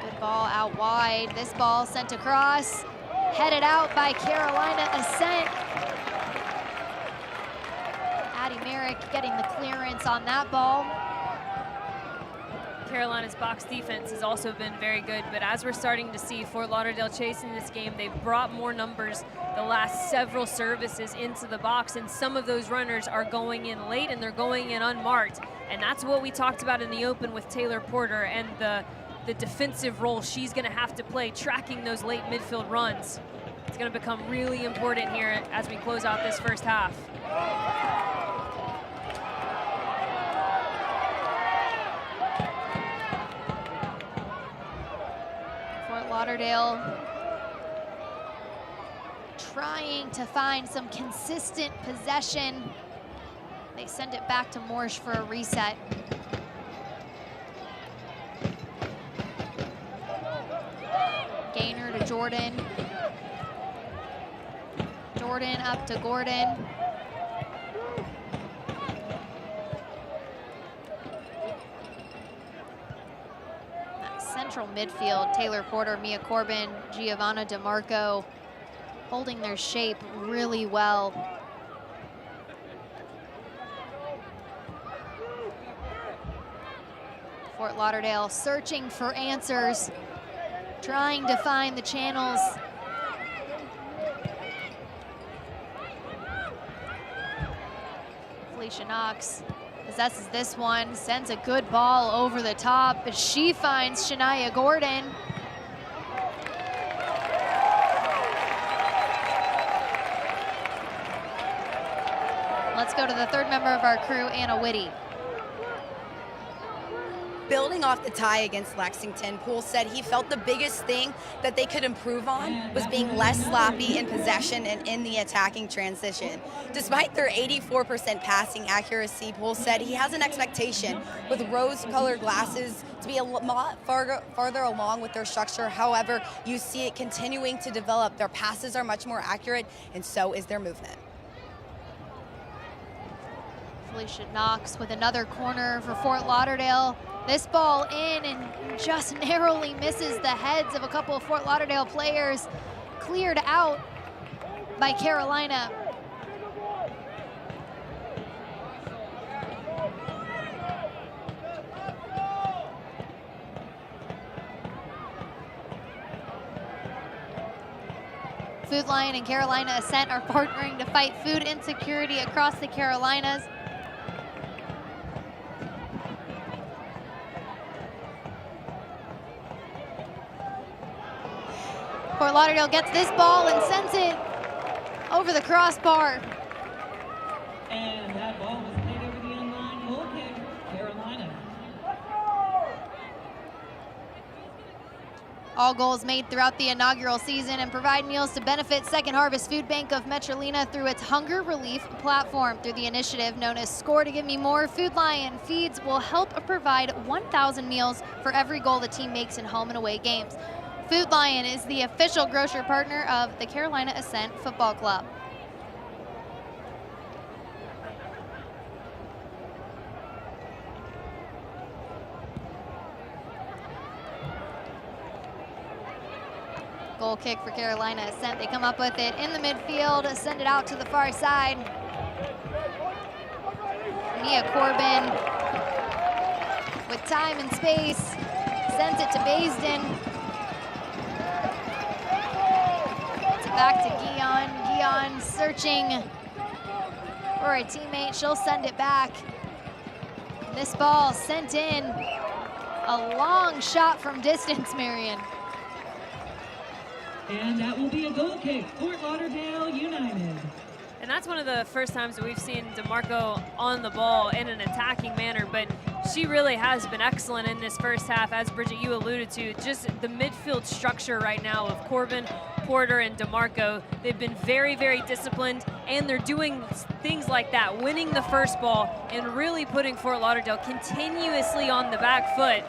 Good ball out wide. This ball sent across, headed out by Carolina Ascent. Addie Merrick getting the clearance on that ball. Carolina's box defense has also been very good, but as we're starting to see Fort Lauderdale chasing this game, they've brought more numbers the last several services into the box, and some of those runners are going in late and they're going in unmarked. And that's what we talked about in the open with Taylor Porter and the defensive role she's gonna have to play, tracking those late midfield runs. It's gonna become really important here as we close out this first half. Lauderdale trying to find some consistent possession. They send it back to Morsch for a reset. Gainer to Jordan. Jordan up to Gordon. Central midfield, Taylor Porter, Mia Corbin, Giovanna DeMarco holding their shape really well. Fort Lauderdale searching for answers, trying to find the channels. Felicia Knox possesses this one, sends a good ball over the top, but she finds Shania Gordon. Let's go to the third member of our crew, Anna Whitty. Building off the tie against Lexington, Poole said he felt the biggest thing that they could improve on was being less sloppy in possession and in the attacking transition. Despite their 84% passing accuracy, Poole said he has an expectation with rose-colored glasses to be a lot farther along with their structure. However, you see it continuing to develop. Their passes are much more accurate, and so is their movement. Felicia Knox with another corner for Fort Lauderdale. This ball in and just narrowly misses the heads of a couple of Fort Lauderdale players. Cleared out by Carolina. Food Lion and Carolina Ascent are partnering to fight food insecurity across the Carolinas. Fort Lauderdale gets this ball and sends it over the crossbar. And that ball was played over the end line. Goal kick, Carolina. All goals made throughout the inaugural season and provide meals to benefit Second Harvest Food Bank of Metrolina through its hunger relief platform. Through the initiative known as Score to Give Me More, Food Lion Feeds will help provide 1,000 meals for every goal the team makes in home and away games. Food Lion is the official grocery partner of the Carolina Ascent Football Club. Goal kick for Carolina Ascent. They come up with it in the midfield, send it out to the far side. Mia Corbin with time and space, sends it to Baisden. Back to Guion. Guion searching for a teammate. She'll send it back. And this ball sent in. A long shot from distance, Marion. And that will be a goal kick, Fort Lauderdale United. And that's one of the first times that we've seen DeMarco on the ball in an attacking manner, but she really has been excellent in this first half, as Bridget, you alluded to. Just the midfield structure right now of Corbin, Porter, and DeMarco. They've been very, very disciplined, and they're doing things like that, winning the first ball and really putting Fort Lauderdale continuously on the back foot.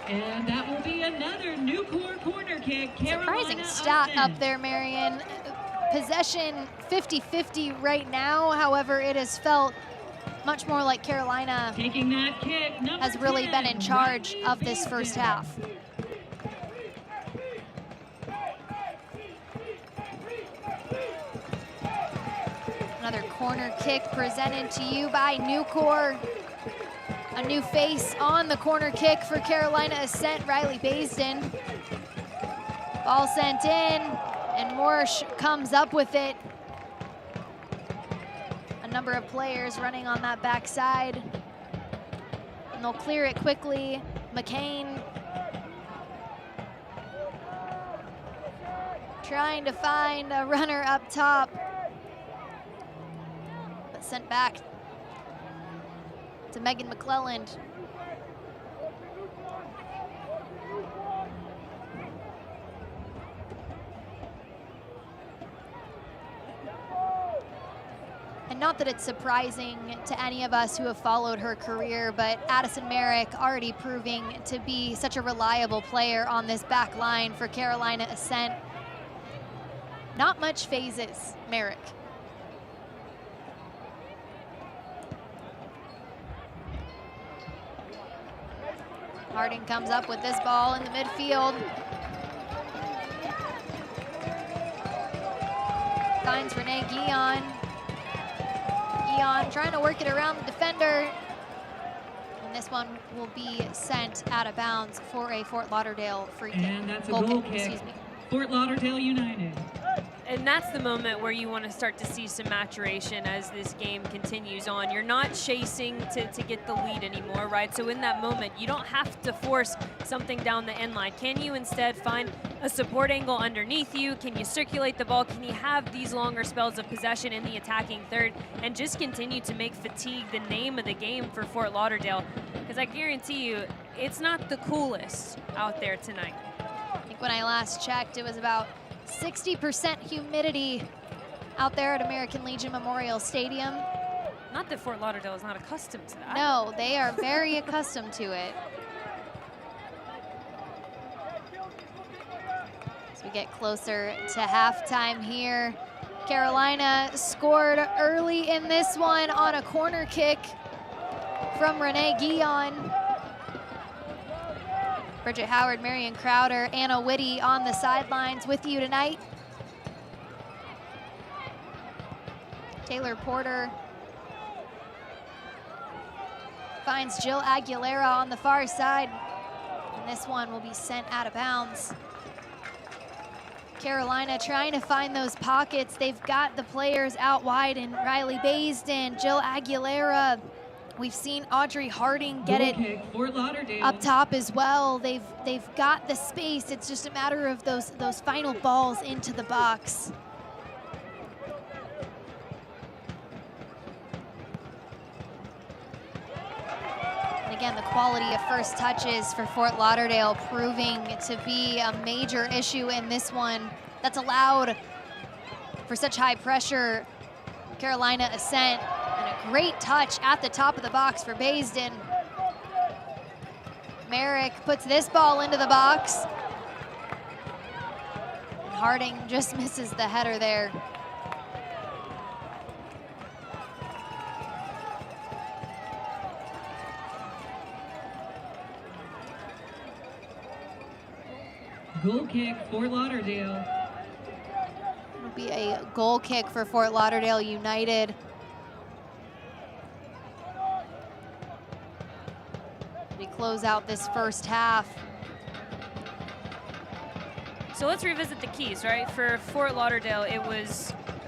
And that will be another new corner kick. Surprising stat up there, Marion. Possession 50-50 right now. However, it has felt much more like Carolina taking that kick, has really been in charge of this first half. Another corner kick presented to you by Nucor. A new face on the corner kick for Carolina Ascent, Riley Baisden. Ball sent in, and Morsh comes up with it. A number of players running on that backside. And they'll clear it quickly. McCain trying to find a runner up top, but sent back to Megan McClelland. And not that it's surprising to any of us who have followed her career, but Addison Merrick already proving to be such a reliable player on this back line for Carolina Ascent. Not much phases Merrick. Harding comes up with this ball in the midfield. Finds Renee Guion. Guion trying to work it around the defender. And this one will be sent out of bounds for a Fort Lauderdale free kick. And that's a goal kick. Excuse me. Fort Lauderdale United. And that's the moment where you want to start to see some maturation as this game continues on. You're not chasing to get the lead anymore, right? So in that moment, you don't have to force something down the end line. Can you instead find a support angle underneath you? Can you circulate the ball? Can you have these longer spells of possession in the attacking third and just continue to make fatigue the name of the game for Fort Lauderdale? Because I guarantee you, it's not the coolest out there tonight. I think when I last checked, it was about 60% humidity out there at American Legion Memorial Stadium. Not that Fort Lauderdale is not accustomed to that. No, they are very accustomed to it. As we get closer to halftime here, Carolina scored early in this one on a corner kick from Renee Guillon. Bridget Howard, Marion Crowder, Anna Whitty on the sidelines with you tonight. Taylor Porter finds Jill Aguilera on the far side, and this one will be sent out of bounds. Carolina trying to find those pockets. They've got the players out wide, and Riley Baisden, Jill Aguilera. We've seen Audrey Harding get it up top as well. They've got the space. It's just a matter of those final balls into the box. And again, the quality of first touches for Fort Lauderdale proving to be a major issue in this one. That's allowed for such high pressure. Carolina Ascent, and a great touch at the top of the box for Baisden. Merrick puts this ball into the box. And Harding just misses the header there. Goal kick, Fort Lauderdale. It'll be a goal kick for Fort Lauderdale United. We close out this first half. So let's revisit the keys, right? For Fort Lauderdale,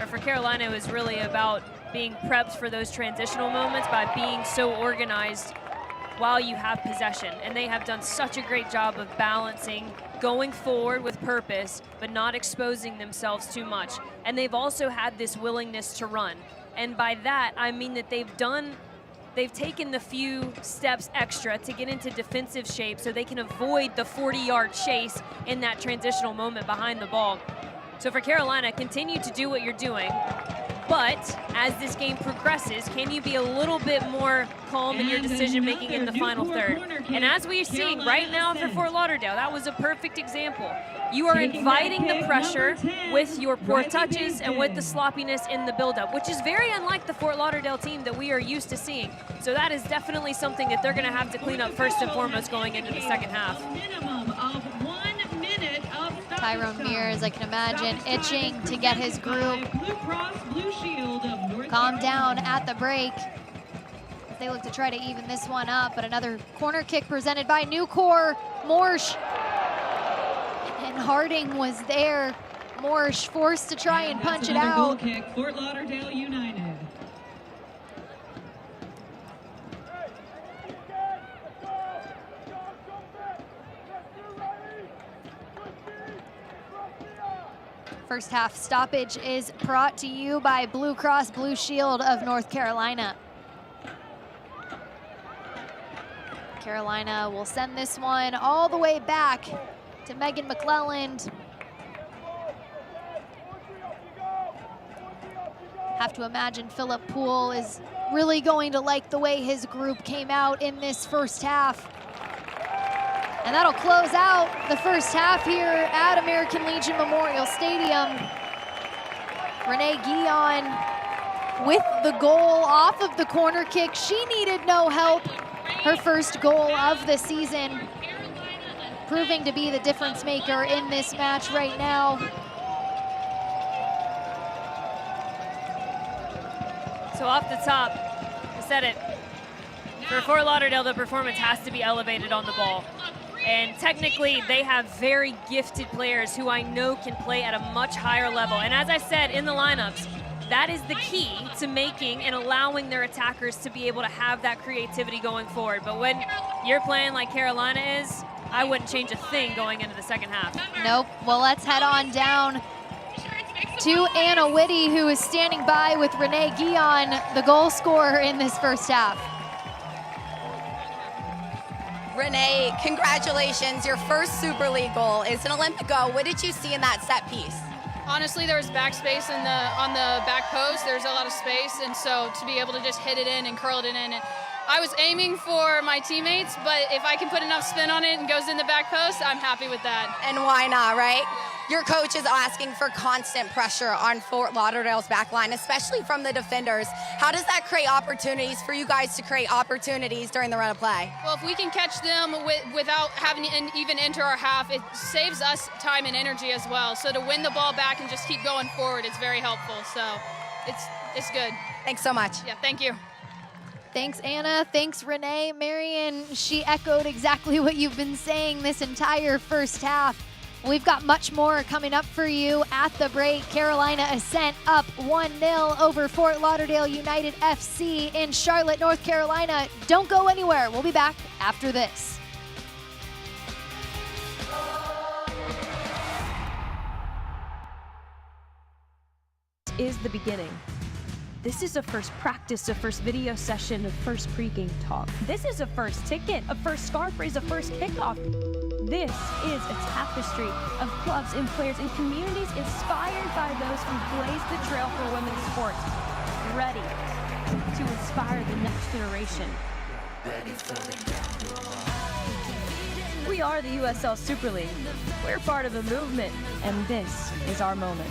for Carolina, it was really about being prepped for those transitional moments by being so organized while you have possession. And they have done such a great job of balancing going forward with purpose, but not exposing themselves too much. And they've also had this willingness to run. And by that, I mean that they've taken the few steps extra to get into defensive shape so they can avoid the 40-yard chase in that transitional moment behind the ball. So for Carolina, continue to do what you're doing, but as this game progresses, can you be a little bit more calm in your decision-making in the final third? And as we're seeing right now for Fort Lauderdale, that was a perfect example. You are inviting the pressure with your poor touches and with the sloppiness in the buildup, which is very unlike the Fort Lauderdale team that we are used to seeing. So that is definitely something that they're going to have to clean up first and foremost going into the second half. Tyrone Mears, I can imagine, itching to get his group calm down at the break. They look to try to even this one up, but another corner kick presented by Newcore. Morsch and Harding was there. Morsch forced to try and punch it out. Goal kick, Fort Lauderdale United. First half stoppage is brought to you by Blue Cross Blue Shield of North Carolina. Carolina will send this one all the way back to Megan McClelland. Have to imagine Philip Poole is really going to like the way his group came out in this first half. And that'll close out the first half here at American Legion Memorial Stadium. Renee Guillon with the goal off of the corner kick. She needed no help. Her first goal of the season, proving to be the difference maker in this match right now. So off the top, I said it, for Fort Lauderdale, the performance has to be elevated on the ball. And technically, they have very gifted players who I know can play at a much higher level. And as I said in the lineups, that is the key to making and allowing their attackers to be able to have that creativity going forward. But when you're playing like Carolina is, I wouldn't change a thing going into the second half. Nope. Well, let's head on down to Anna Whitty, who is standing by with Renee Guillon, the goal scorer in this first half. Renee, congratulations. Your first Super League goal is an Olympic goal. What did you see in that set piece? Honestly, there was backspace on the back post. There's a lot of space, and so to be able to just hit it in and curl it in, and I was aiming for my teammates, but if I can put enough spin on it and goes in the back post, I'm happy with that. And why not, right? Your coach is asking for constant pressure on Fort Lauderdale's back line, especially from the defenders. How does that create opportunities for you guys to create opportunities during the run of play? Well, if we can catch them without having to even enter our half, it saves us time and energy as well. So to win the ball back and just keep going forward, it's very helpful. So it's good. Thanks so much. Yeah, thank you. Thanks, Anna. Thanks, Renee. Marion, she echoed exactly what you've been saying this entire first half. We've got much more coming up for you at the break. Carolina Ascent up 1-0 over Fort Lauderdale United FC in Charlotte, North Carolina. Don't go anywhere. We'll be back after this. Is the beginning. This is a first practice, a first video session, a first pregame talk. This is a first ticket, a first scarf raise, a first kickoff. This is a tapestry of clubs and players and communities inspired by those who blazed the trail for women's sports, ready to inspire the next generation. We are the USL Super League. We're part of a movement, and this is our moment.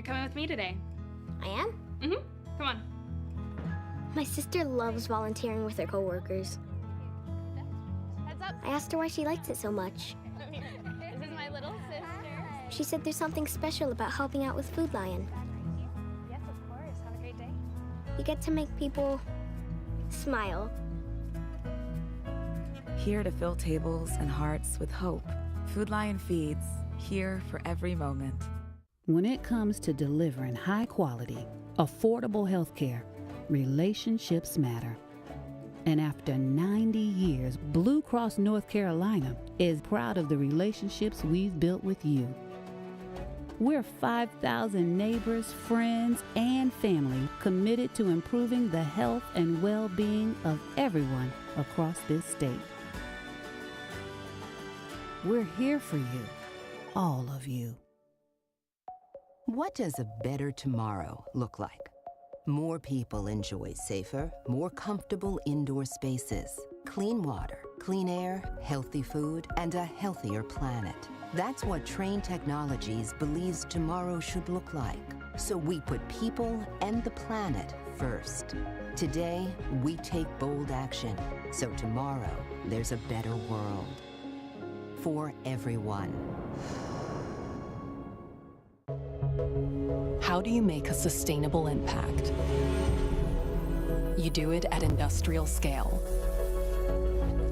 Coming with me today. I am? Mm-hmm. Come on. My sister loves volunteering with her coworkers. Heads up. I asked her why she likes it so much. This is my little sister. She said there's something special about helping out with Food Lion. Yes, of course. Have a great day. You get to make people smile. Here to fill tables and hearts with hope. Food Lion feeds, here for every moment. When it comes to delivering high quality, affordable health care, relationships matter. And after 90 years, Blue Cross North Carolina is proud of the relationships we've built with you. We're 5,000 neighbors, friends, and family committed to improving the health and well-being of everyone across this state. We're here for you, all of you. What does a better tomorrow look like? More people enjoy safer, more comfortable indoor spaces, clean water, clean air, healthy food, and a healthier planet. That's what Train Technologies believes tomorrow should look like. So we put people and the planet first. Today, we take bold action. So tomorrow, there's a better world. For everyone. How do you make a sustainable impact? You do it at industrial scale.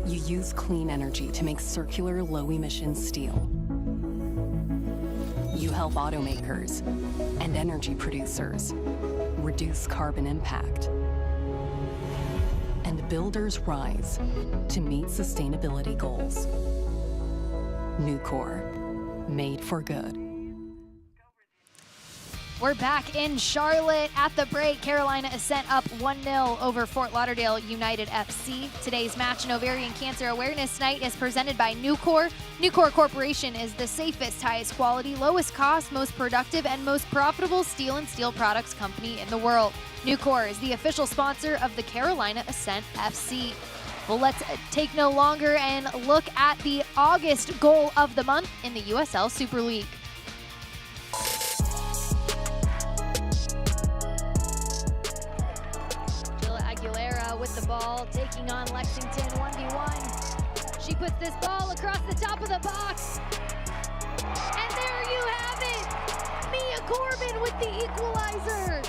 You use clean energy to make circular, low-emission steel. You help automakers and energy producers reduce carbon impact. And builders rise to meet sustainability goals. Nucor, made for good. We're back in Charlotte at the break. Carolina Ascent up 1-0 over Fort Lauderdale United FC. Today's Match and Ovarian Cancer Awareness Night is presented by Nucor. Nucor Corporation is the safest, highest quality, lowest cost, most productive, and most profitable steel and steel products company in the world. Nucor is the official sponsor of the Carolina Ascent FC. Well, let's take no longer and look at the August goal of the month in the USL Super League. Aguilera with the ball, taking on Lexington 1v1. She puts this ball across the top of the box. And there you have it! Mia Corbin with the equalizer!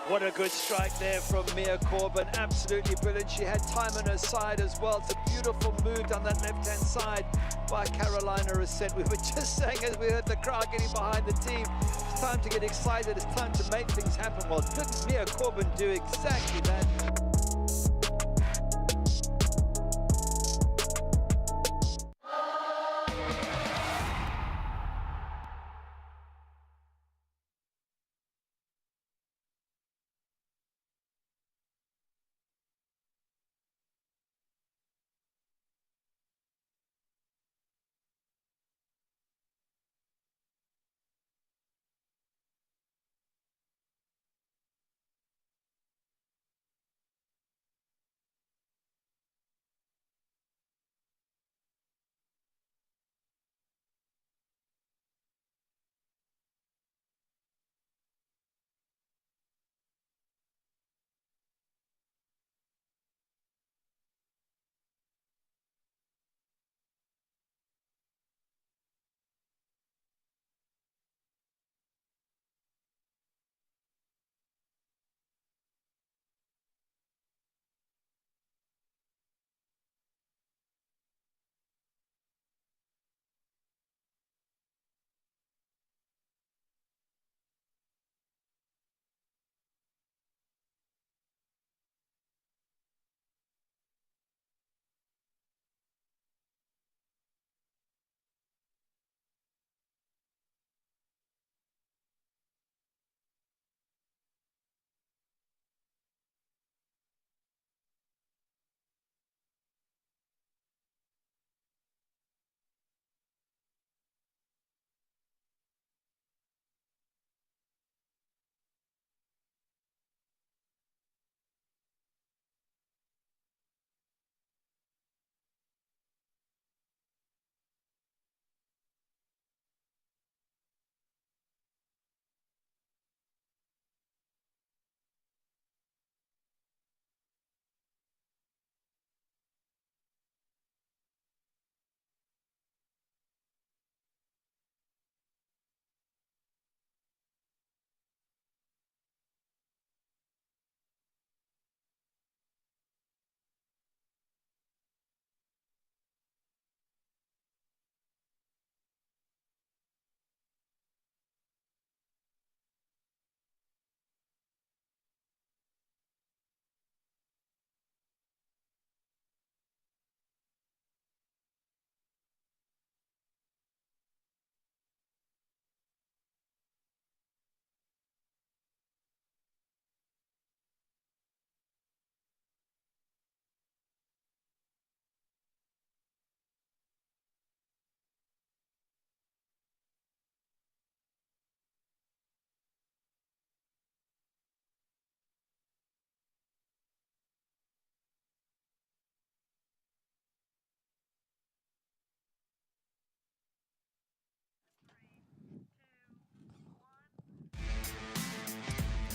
What a good strike there from Mia Corbin. Absolutely brilliant. She had time on her side as well. It's a beautiful move down that left-hand side by Carolina Ascent. We were just saying as we heard the crowd getting behind the team, it's time to get excited. It's time to make things happen. Well, didn't Mia Corbin do exactly that?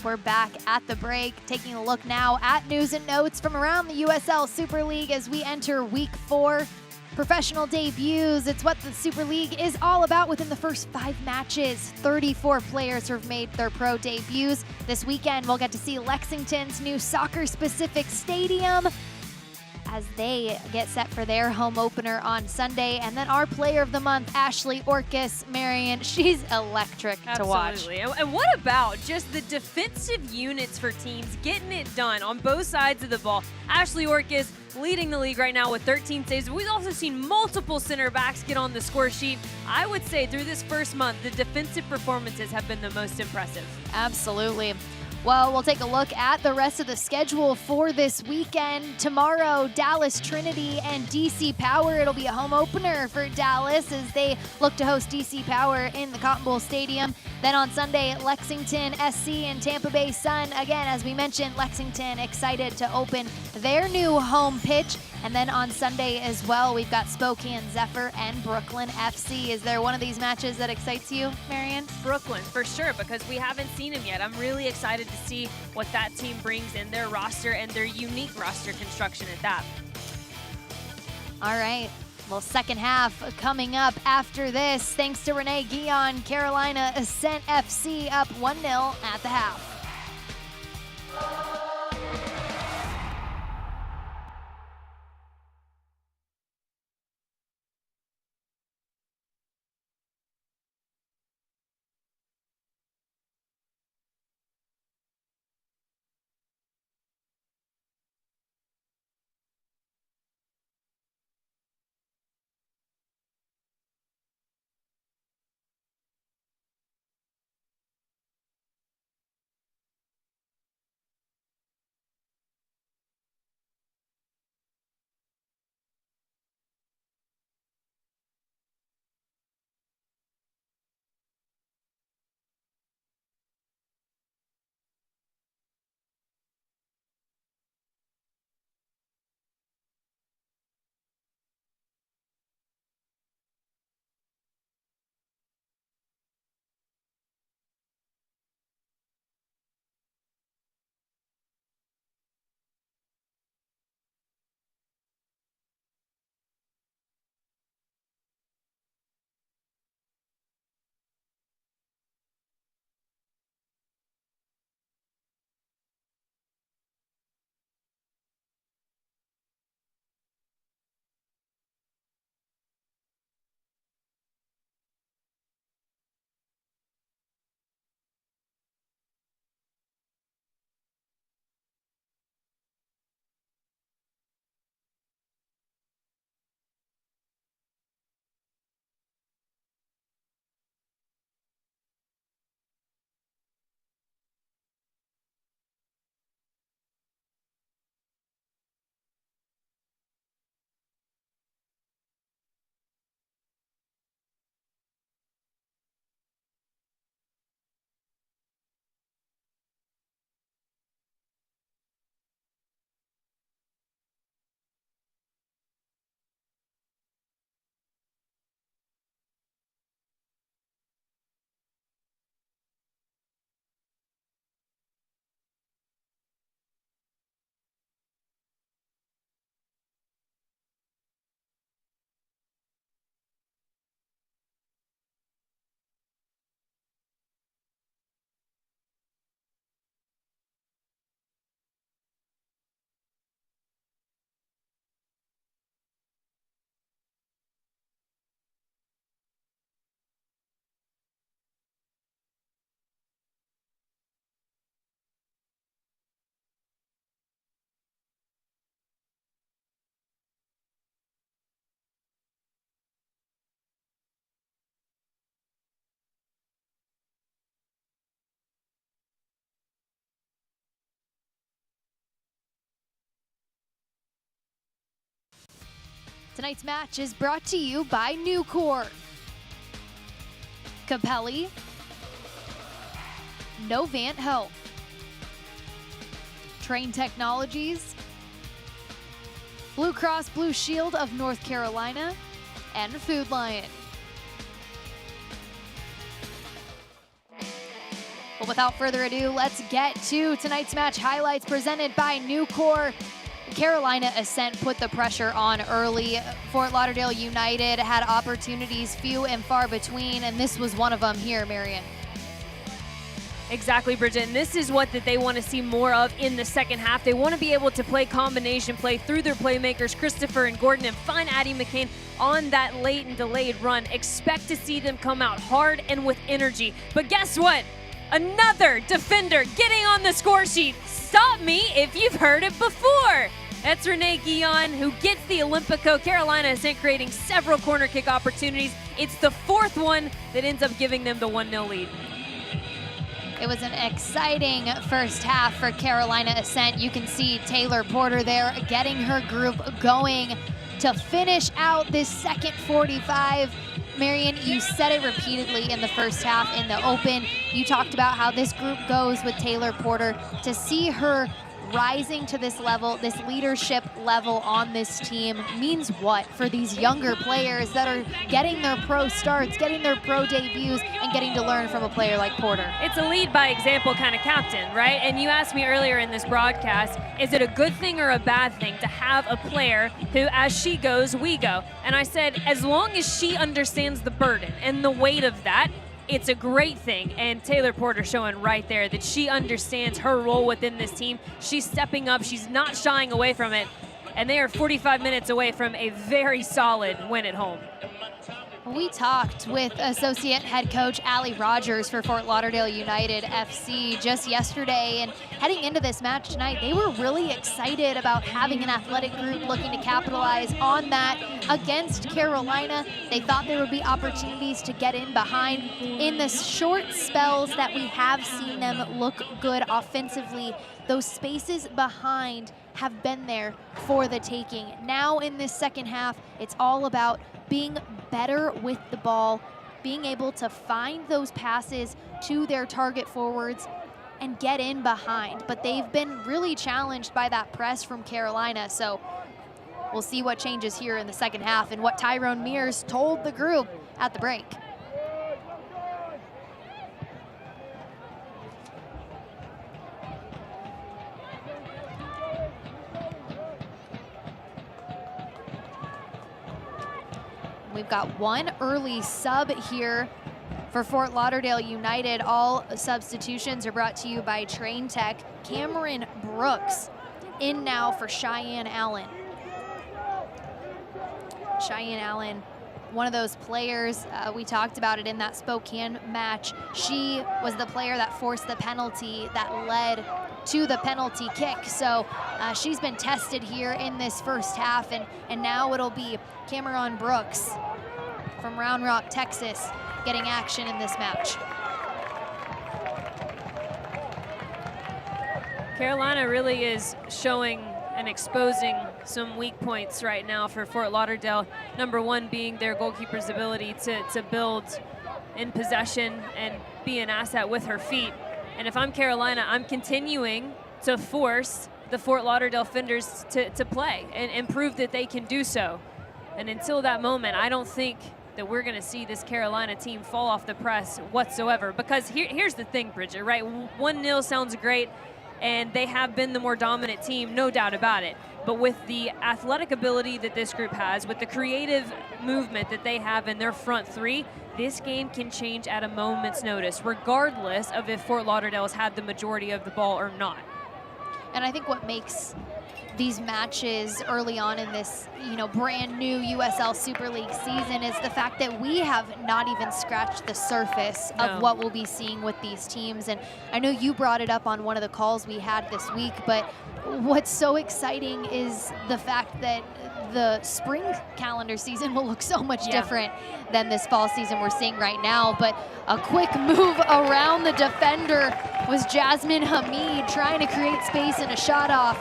We're back at the break, taking a look now at news and notes from around the USL Super League as we enter week 4. Professional debuts, it's what the Super League is all about within the first 5 matches. 34 players have made their pro debuts. This weekend, we'll get to see Lexington's new soccer-specific stadium as they get set for their home opener on Sunday. And then our player of the month, Ashley Orcus, Marion, she's electric to watch. Absolutely. And what about just the defensive units for teams getting it done on both sides of the ball? Ashley Orcus leading the league right now with 13 saves. We've also seen multiple center backs get on the score sheet. I would say through this first month, the defensive performances have been the most impressive. Absolutely. Well, we'll take a look at the rest of the schedule for this weekend. Tomorrow, Dallas Trinity and DC Power. It'll be a home opener for Dallas as they look to host DC Power in the Cotton Bowl Stadium. Then on Sunday, Lexington SC and Tampa Bay Sun. Again, as we mentioned, Lexington excited to open their new home pitch. And then on Sunday as well, we've got Spokane Zephyr and Brooklyn FC. Is there one of these matches that excites you, Marion? Brooklyn, for sure, because we haven't seen them yet. I'm really excited to see what that team brings in their roster and their unique roster construction at that. All right. Well, second half coming up after this. Thanks to Renee Guillon, Carolina Ascent FC up 1-0 at the half. Tonight's match is brought to you by Nucor, Capelli, Novant Health, Train Technologies, Blue Cross Blue Shield of North Carolina, and Food Lion. Well, without further ado, let's get to tonight's match highlights presented by Nucor. Carolina Ascent put the pressure on early. Fort Lauderdale United had opportunities few and far between, and this was one of them here, Marion. Exactly, Bridget, and this is what they want to see more of in the second half. They want to be able to play combination play through their playmakers, Christopher and Gordon, and find Addie McCain on that late and delayed run. Expect to see them come out hard and with energy. But guess what? Another defender getting on the score sheet. Stop me if you've heard it before. That's Renee Guillon, who gets the Olympico. Carolina Ascent creating several corner kick opportunities. It's the fourth one that ends up giving them the 1-0 lead. It was an exciting first half for Carolina Ascent. You can see Taylor Porter there getting her group going to finish out this second 45. Marion, you said it repeatedly in the first half in the open. You talked about how this group goes with Taylor Porter. To see her rising to this level, this leadership level on this team means what for these younger players that are getting their pro starts, getting their pro debuts, and getting to learn from a player like Porter? It's a lead by example kind of captain, right? And you asked me earlier in this broadcast, is it a good thing or a bad thing to have a player who, as she goes, we go? And I said, as long as she understands the burden and the weight of that, it's a great thing. And Taylor Porter showing right there that she understands her role within this team. She's stepping up. She's not shying away from it. And they are 45 minutes away from a very solid win at home. We talked with associate head coach Allie Rogers for Fort Lauderdale United FC just yesterday, and heading into this match tonight, they were really excited about having an athletic group looking to capitalize on that against Carolina. They thought there would be opportunities to get in behind. In the short spells that we have seen them look good offensively, those spaces behind have been there for the taking. Now in this second half, it's all about being better with the ball, being able to find those passes to their target forwards and get in behind. But they've been really challenged by that press from Carolina. So we'll see what changes here in the second half and what Tyrone Mears told the group at the break. We've got one early sub here for Fort Lauderdale United. All substitutions are brought to you by Train Tech. Cameron Brooks in now for Cheyenne Allen. Cheyenne Allen, one of those players, we talked about it in that Spokane match. She was the player that forced the penalty that led to the penalty kick. So she's been tested here in this first half, and now it'll be Cameron Brooks from Round Rock, Texas, getting action in this match. Carolina really is showing and exposing some weak points right now for Fort Lauderdale. Number one being their goalkeeper's ability to build in possession and be an asset with her feet. And if I'm Carolina, I'm continuing to force the Fort Lauderdale defenders to play and prove that they can do so. And until that moment, I don't think that we're going to see this Carolina team fall off the press whatsoever. Because here's the thing, Bridget, right? 1-0 sounds great, and they have been the more dominant team, no doubt about it. But with the athletic ability that this group has, with the creative movement that they have in their front three, this game can change at a moment's notice, regardless of if Fort Lauderdale has had the majority of the ball or not. And I think what makes these matches early on in this, brand new USL Super League season is the fact that we have not even scratched the surface of what we'll be seeing with these teams. And I know you brought it up on one of the calls we had this week, but what's so exciting is the fact that the spring calendar season will look so much different than this fall season we're seeing right now. But a quick move around the defender was Jasmine Hamid trying to create space and a shot off.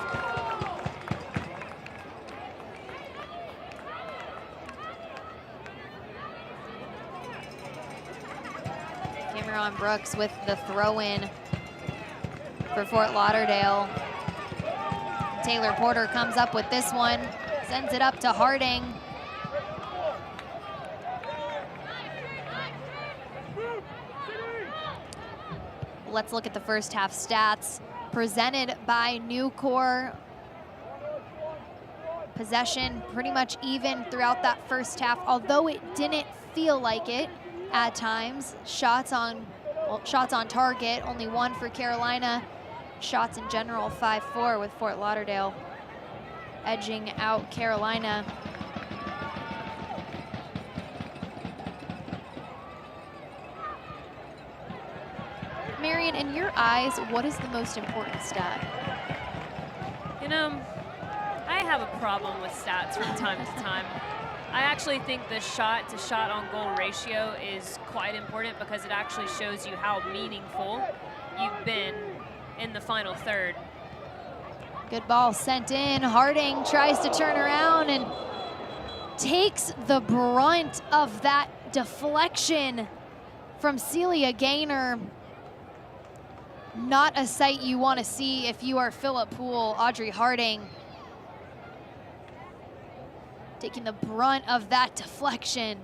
Cameron Brooks with the throw-in for Fort Lauderdale. Taylor Porter comes up with this one, sends it up to Harding. Let's look at the first half stats presented by Nucor. Possession pretty much even throughout that first half, although it didn't feel like it at times. Shots on target, only one for Carolina. Shots in general, 5-4 with Fort Lauderdale edging out Carolina. Marion, in your eyes, what is the most important stat? I have a problem with stats from time to time. I actually think the shot to shot on goal ratio is quite important because it actually shows you how meaningful you've been in the final third. Good ball sent in. Harding tries to turn around and takes the brunt of that deflection from Celia Gaynor. Not a sight you want to see if you are Phillip Poole. Audrey Harding taking the brunt of that deflection.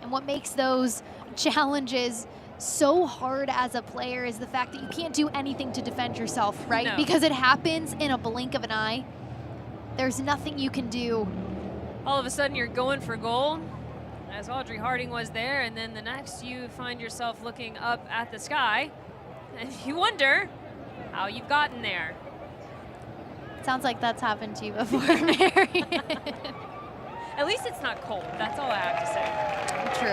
What makes those challenges so hard as a player is the fact that you can't do anything to defend yourself, right? No. Because it happens in a blink of an eye. There's nothing you can do. All of a sudden you're going for goal, as Audrey Harding was there, and then the next you find yourself looking up at the sky, and you wonder how you've gotten there. Sounds like that's happened to you before, Marion. At least it's not cold. That's all I have to say. True.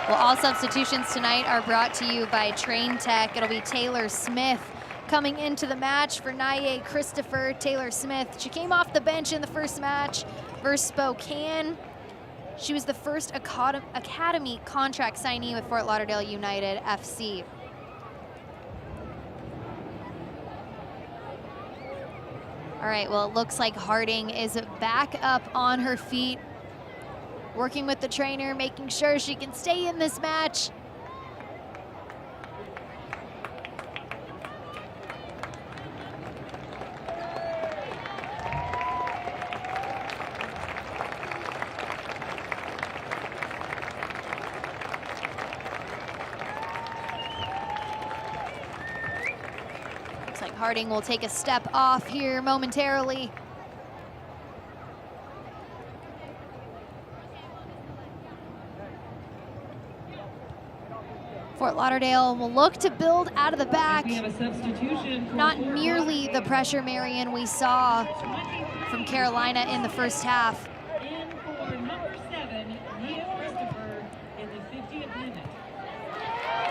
Well, all substitutions tonight are brought to you by Train Tech. It'll be Taylor Smith coming into the match for Nye Christopher. Taylor Smith, she came off the bench in the first match versus Spokane. She was the first Academy contract signee with Fort Lauderdale United FC. All right, well, it looks like Harding is back up on her feet, working with the trainer, making sure she can stay in this match. Harding will take a step off here momentarily. Fort Lauderdale will look to build out of the back. Not nearly the pressure, Marion, we saw from Carolina in the first half.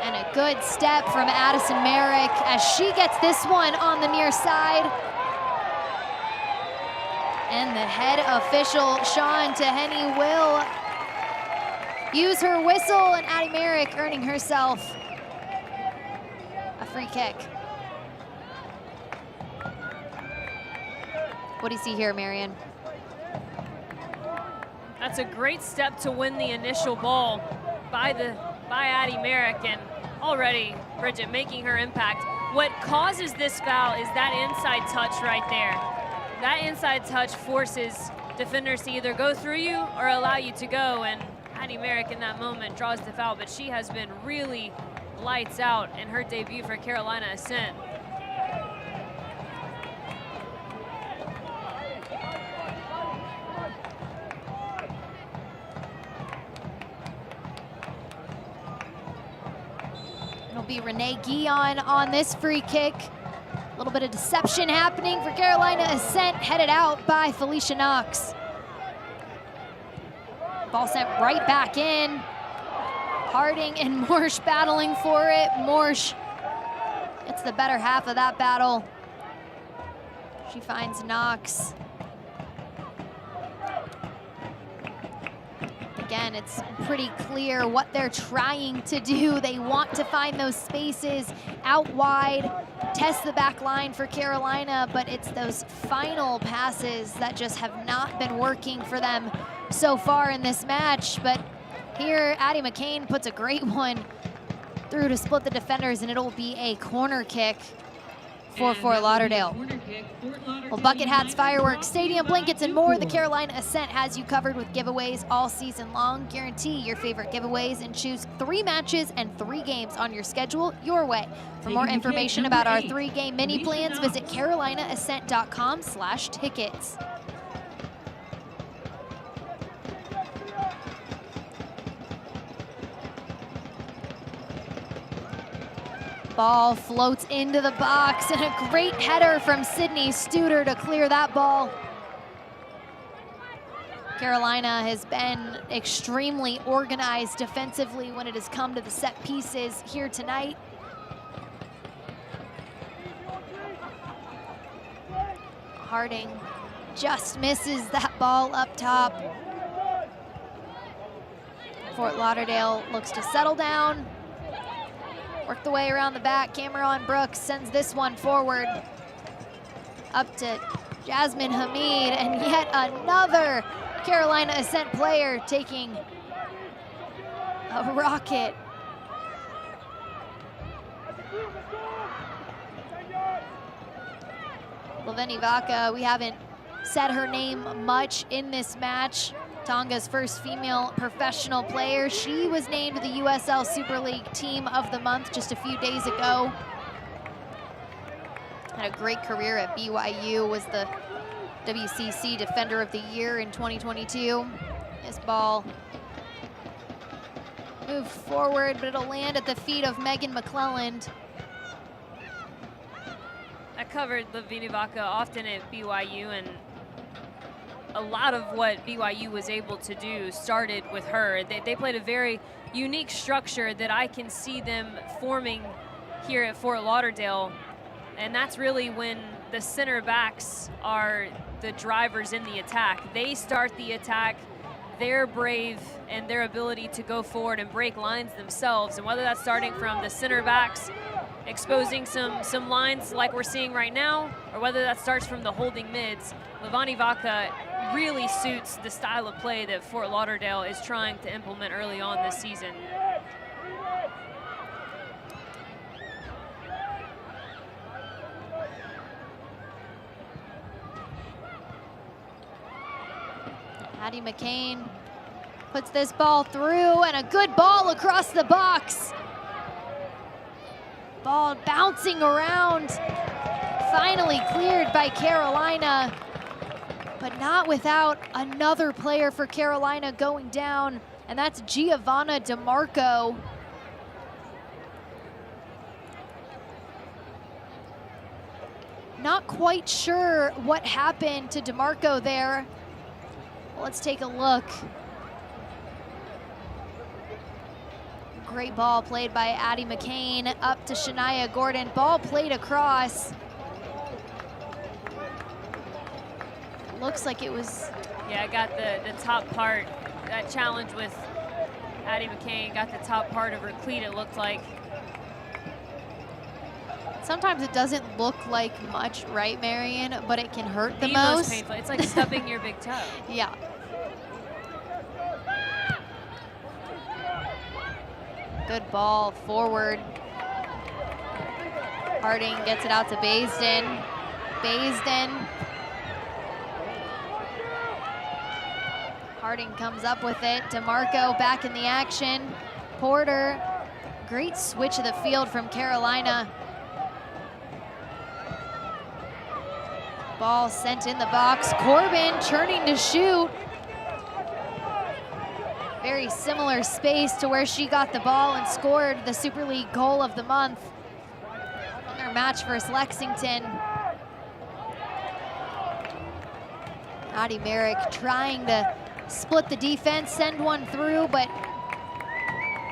And a good step from Addison Merrick as she gets this one on the near side. And the head official, Sean Teheny, will use her whistle, and Addie Merrick earning herself a free kick. What do you see here, Marion? That's a great step to win the initial ball by Addie Merrick, and already Bridget making her impact. What causes this foul is that inside touch right there. That inside touch forces defenders to either go through you or allow you to go, and Addie Merrick in that moment draws the foul, but she has been really lights out in her debut for Carolina Ascent. It'll be Renee Guillon on this free kick. A little bit of deception happening for Carolina Ascent, headed out by Felicia Knox. Ball sent right back in. Harding and Morsch battling for it. Morsch gets the better half of that battle. She finds Knox. Again, it's pretty clear what they're trying to do. They want to find those spaces out wide, test the back line for Carolina, but it's those final passes that just have not been working for them so far in this match. But here, Addie McCain puts a great one through to split the defenders, and it'll be a corner kick for Fort Lauderdale. Well, bucket hats, fireworks, stadium blankets, and more. The Carolina Ascent has you covered with giveaways all season long. Guarantee your favorite giveaways and choose 3 matches and 3 games on your schedule your way. For more information about our 3-game mini plans, visit carolinaascent.com/tickets. Ball floats into the box, and a great header from Sydney Studer to clear that ball. Carolina has been extremely organized defensively when it has come to the set pieces here tonight. Harding just misses that ball up top. Fort Lauderdale looks to settle down. Work the way around the back. Cameron Brooks sends this one forward. Up to Jasmine Hamid, and yet another Carolina Ascent player taking a rocket. Laveni Vaca, we haven't said her name much in this match. Tonga's first female professional player. She was named the USL Super League Team of the Month just a few days ago. Had a great career at BYU, was the WCC Defender of the Year in 2022. This ball moved forward, but it'll land at the feet of Megan McClelland. I covered Lavini Vaca often at BYU, and a lot of what BYU was able to do started with her. They played a very unique structure that I can see them forming here at Fort Lauderdale, and that's really when the center backs are the drivers in the attack. They start the attack, they're brave and their ability to go forward and break lines themselves, and whether that's starting from the center backs exposing some lines like we're seeing right now, or whether that starts from the holding mids, Lavani Vaca really suits the style of play that Fort Lauderdale is trying to implement early on this season. Addie McCain puts this ball through, and a good ball across the box. Ball bouncing around, finally cleared by Carolina, but not without another player for Carolina going down, and that's Giovanna DeMarco. Not quite sure what happened to DeMarco there. Let's take a look. Great ball played by Addie McCain up to Shania Gordon. Ball played across. Looks like it was... Yeah, I got the top part. That challenge with Addie McCain got the top part of her cleat, it looked like. Sometimes it doesn't look like much, right, Marion? But it can hurt the most painful. It's like stubbing your big toe. Yeah. Good ball forward. Harding gets it out to Baisden. Baisden. Harding comes up with it. DeMarco back in the action. Porter, great switch of the field from Carolina. Ball sent in the box. Corbin turning to shoot. Very similar space to where she got the ball and scored the Super League goal of the month in their match versus Lexington. Addie Merrick trying to split the defense, send one through, but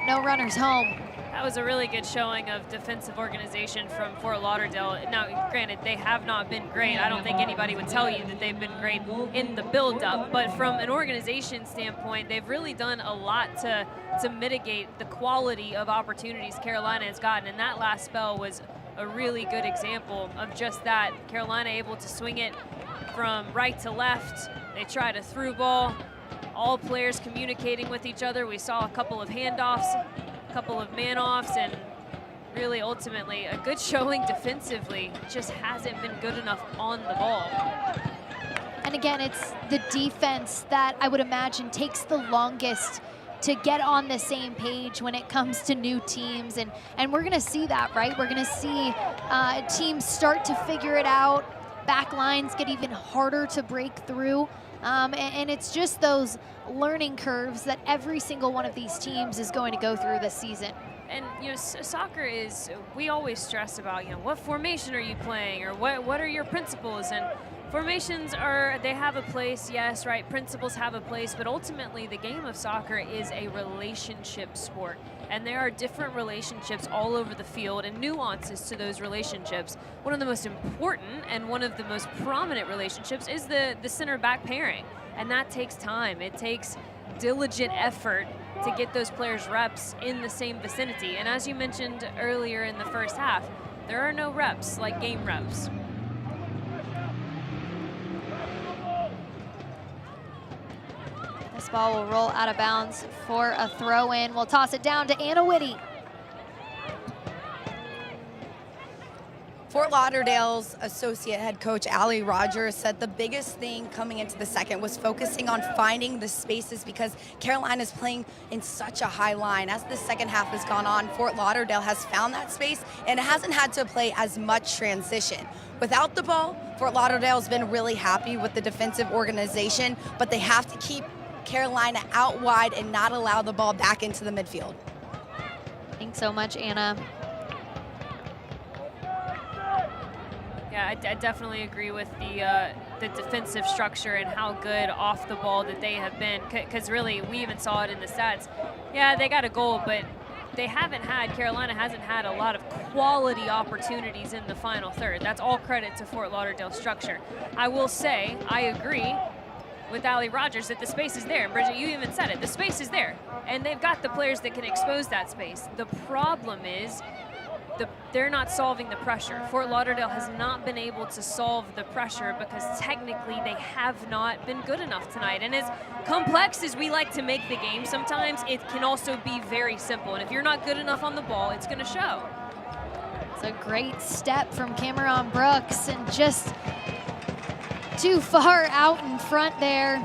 no runners home. That was a really good showing of defensive organization from Fort Lauderdale. Now, granted, they have not been great. I don't think anybody would tell you that they've been great in the build-up, but from an organization standpoint, they've really done a lot to mitigate the quality of opportunities Carolina has gotten, and that last spell was a really good example of just that. Carolina able to swing it from right to left. They tried a through ball. All players communicating with each other. We saw a couple of handoffs, a couple of man-offs, and really ultimately a good showing defensively. Just hasn't been good enough on the ball. And again, it's the defense that I would imagine takes the longest to get on the same page when it comes to new teams. And we're gonna see that, right? We're gonna see teams start to figure it out. Back lines get even harder to break through. And it's just those learning curves that every single one of these teams is going to go through this season. And soccer is, we always stress about, what formation are you playing, or what are your principles? And formations they have a place, yes, right? Principles have a place, but ultimately the game of soccer is a relationship sport. And there are different relationships all over the field and nuances to those relationships. One of the most important and one of the most prominent relationships is the center back pairing. And that takes time. It takes diligent effort to get those players reps in the same vicinity. And as you mentioned earlier in the first half, there are no reps like game reps. This ball will roll out of bounds for a throw-in. We'll toss it down to Anna Whitty. Fort Lauderdale's associate head coach, Allie Rogers, said the biggest thing coming into the second was focusing on finding the spaces because Carolina's playing in such a high line. As the second half has gone on, Fort Lauderdale has found that space and it hasn't had to play as much transition. Without the ball, Fort Lauderdale's been really happy with the defensive organization, but they have to keep Carolina out wide and not allow the ball back into the midfield. Thanks so much, Anna. Yeah, I definitely agree with the defensive structure and how good off the ball that they have been. Because really, we even saw it in the stats. Yeah, they got a goal, but Carolina hasn't had a lot of quality opportunities in the final third. That's all credit to Fort Lauderdale's structure. I will say, I agree with Allie Rogers that the space is there. And Bridget, you even said it, the space is there. And they've got the players that can expose that space. The problem is, they're not solving the pressure. Fort Lauderdale has not been able to solve the pressure because technically they have not been good enough tonight. And as complex as we like to make the game sometimes, it can also be very simple. And if you're not good enough on the ball, it's going to show. It's a great step from Cameron Brooks and just too far out in front there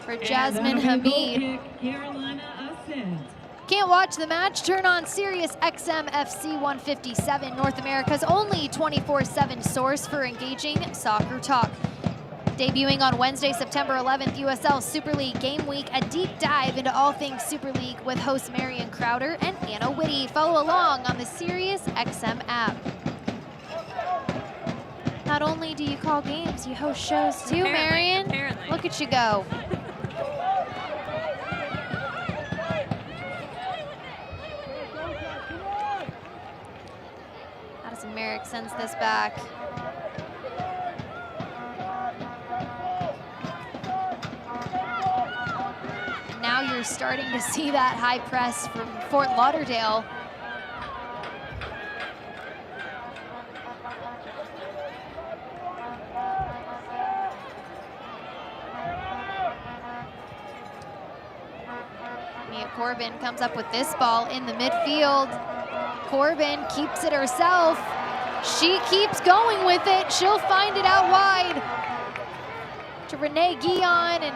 for Jasmine Hamid. Carolina Ascent. Can't watch the match? Turn on Sirius XM FC 157, North America's only 24/7 source for engaging soccer talk. Debuting on Wednesday, September 11th, USL Super League Game Week, a deep dive into all things Super League with hosts Marion Crowder and Anna Whitty. Follow along on the Sirius XM app. Not only do you call games, you host shows too, Marion. Apparently. Look at you go. Merrick sends this back. And now you're starting to see that high press from Fort Lauderdale. Mia Corbin comes up with this ball in the midfield. Corbin keeps it herself. She keeps going with it. She'll find it out wide to Renee Guillon and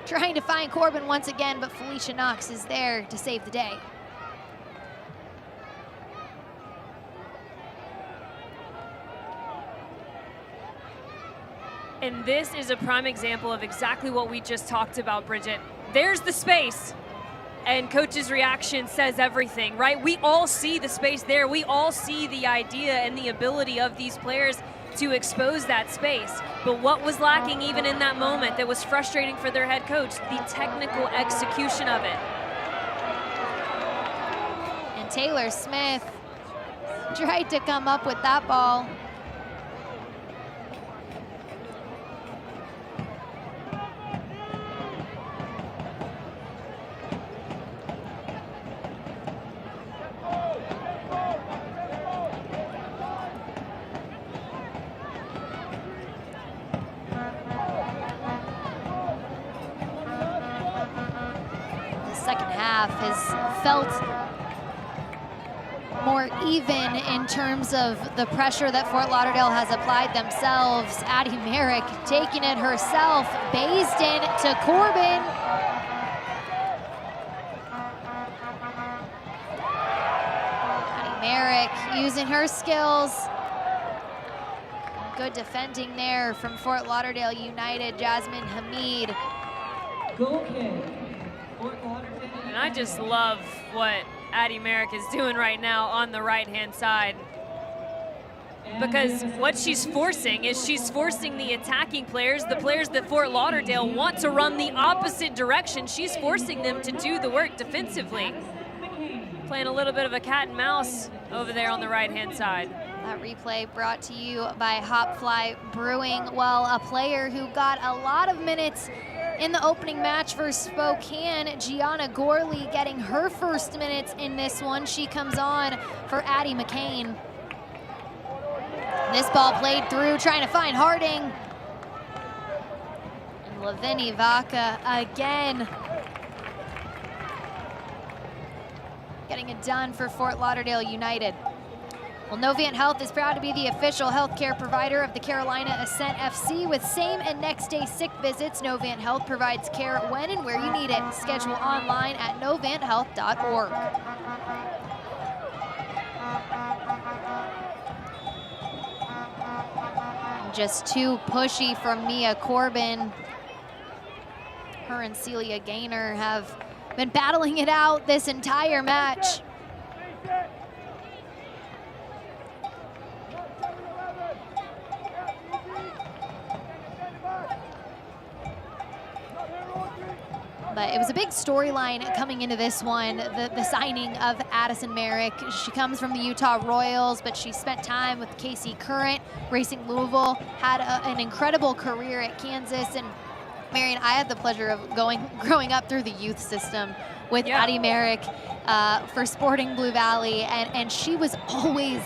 trying to find Corbin once again, but Felicia Knox is there to save the day. And this is a prime example of exactly what we just talked about, Bridget. There's the space. And coach's reaction says everything, right? We all see the space there. We all see the idea and the ability of these players to expose that space. But what was lacking even in that moment that was frustrating for their head coach? The technical execution of it. And Taylor Smith tried to come up with that ball. Has felt more even in terms of the pressure that Fort Lauderdale has applied themselves. Addie Merrick taking it herself. Baisden to Corbin. Addie Merrick using her skills. Good defending there from Fort Lauderdale United. Jasmine Hamid. Goal kick. Fort Lauderdale And I just love what Addie Merrick is doing right now on the right-hand side. Because what she's forcing is she's forcing the attacking players, the players that Fort Lauderdale want to run the opposite direction. She's forcing them to do the work defensively. Playing a little bit of a cat and mouse over there on the right-hand side. That replay brought to you by Hopfly Brewing. Well, a player who got a lot of minutes in the opening match for Spokane, Gianna Gorley, getting her first minutes in this one. She comes on for Addie McCain. This ball played through, trying to find Harding. And Lavini Vaca again. Getting it done for Fort Lauderdale United. Well, Novant Health is proud to be the official healthcare provider of the Carolina Ascent FC. With same and next day sick visits, Novant Health provides care when and where you need it. Schedule online at novanthealth.org. Just too pushy from Mia Corbin. Her and Celia Gaynor have been battling it out this entire match. But it was a big storyline coming into this one, the signing of Addison Merrick. She comes from the Utah Royals, but she spent time with KC Current, Racing Louisville, had an incredible career at Kansas. And Marion, I had the pleasure of growing up through the youth system with Addie Merrick for Sporting Blue Valley, and she was always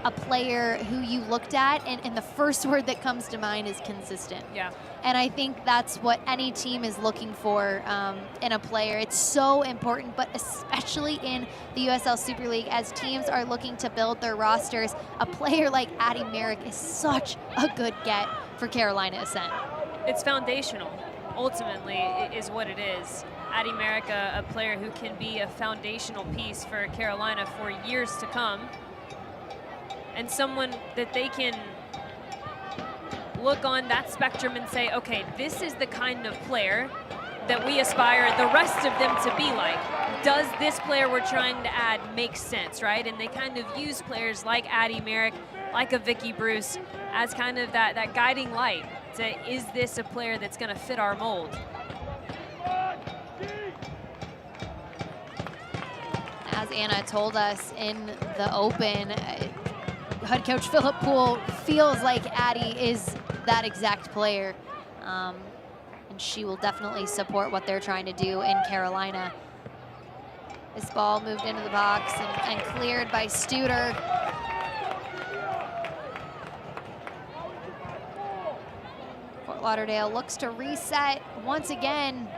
a player who you looked at, and the first word that comes to mind is consistent. Yeah. And I think that's what any team is looking for in a player. It's so important, but especially in the USL Super League, as teams are looking to build their rosters, a player like Addie Merrick is such a good get for Carolina Ascent. It's foundational, ultimately, is what it is. Addie Merrick, a player who can be a foundational piece for Carolina for years to come, and someone that they can look on that spectrum and say, okay, this is the kind of player that we aspire the rest of them to be like. Does this player we're trying to add make sense, right? And they kind of use players like Addie Merrick, like a Vicky Bruce, as kind of that guiding light to, is this a player that's gonna fit our mold? As Anna told us in the open, head coach Philip Poole feels like Addie is that exact player, and she will definitely support what they're trying to do in Carolina. This ball moved into the box and cleared by Studer. Fort Lauderdale looks to reset once again.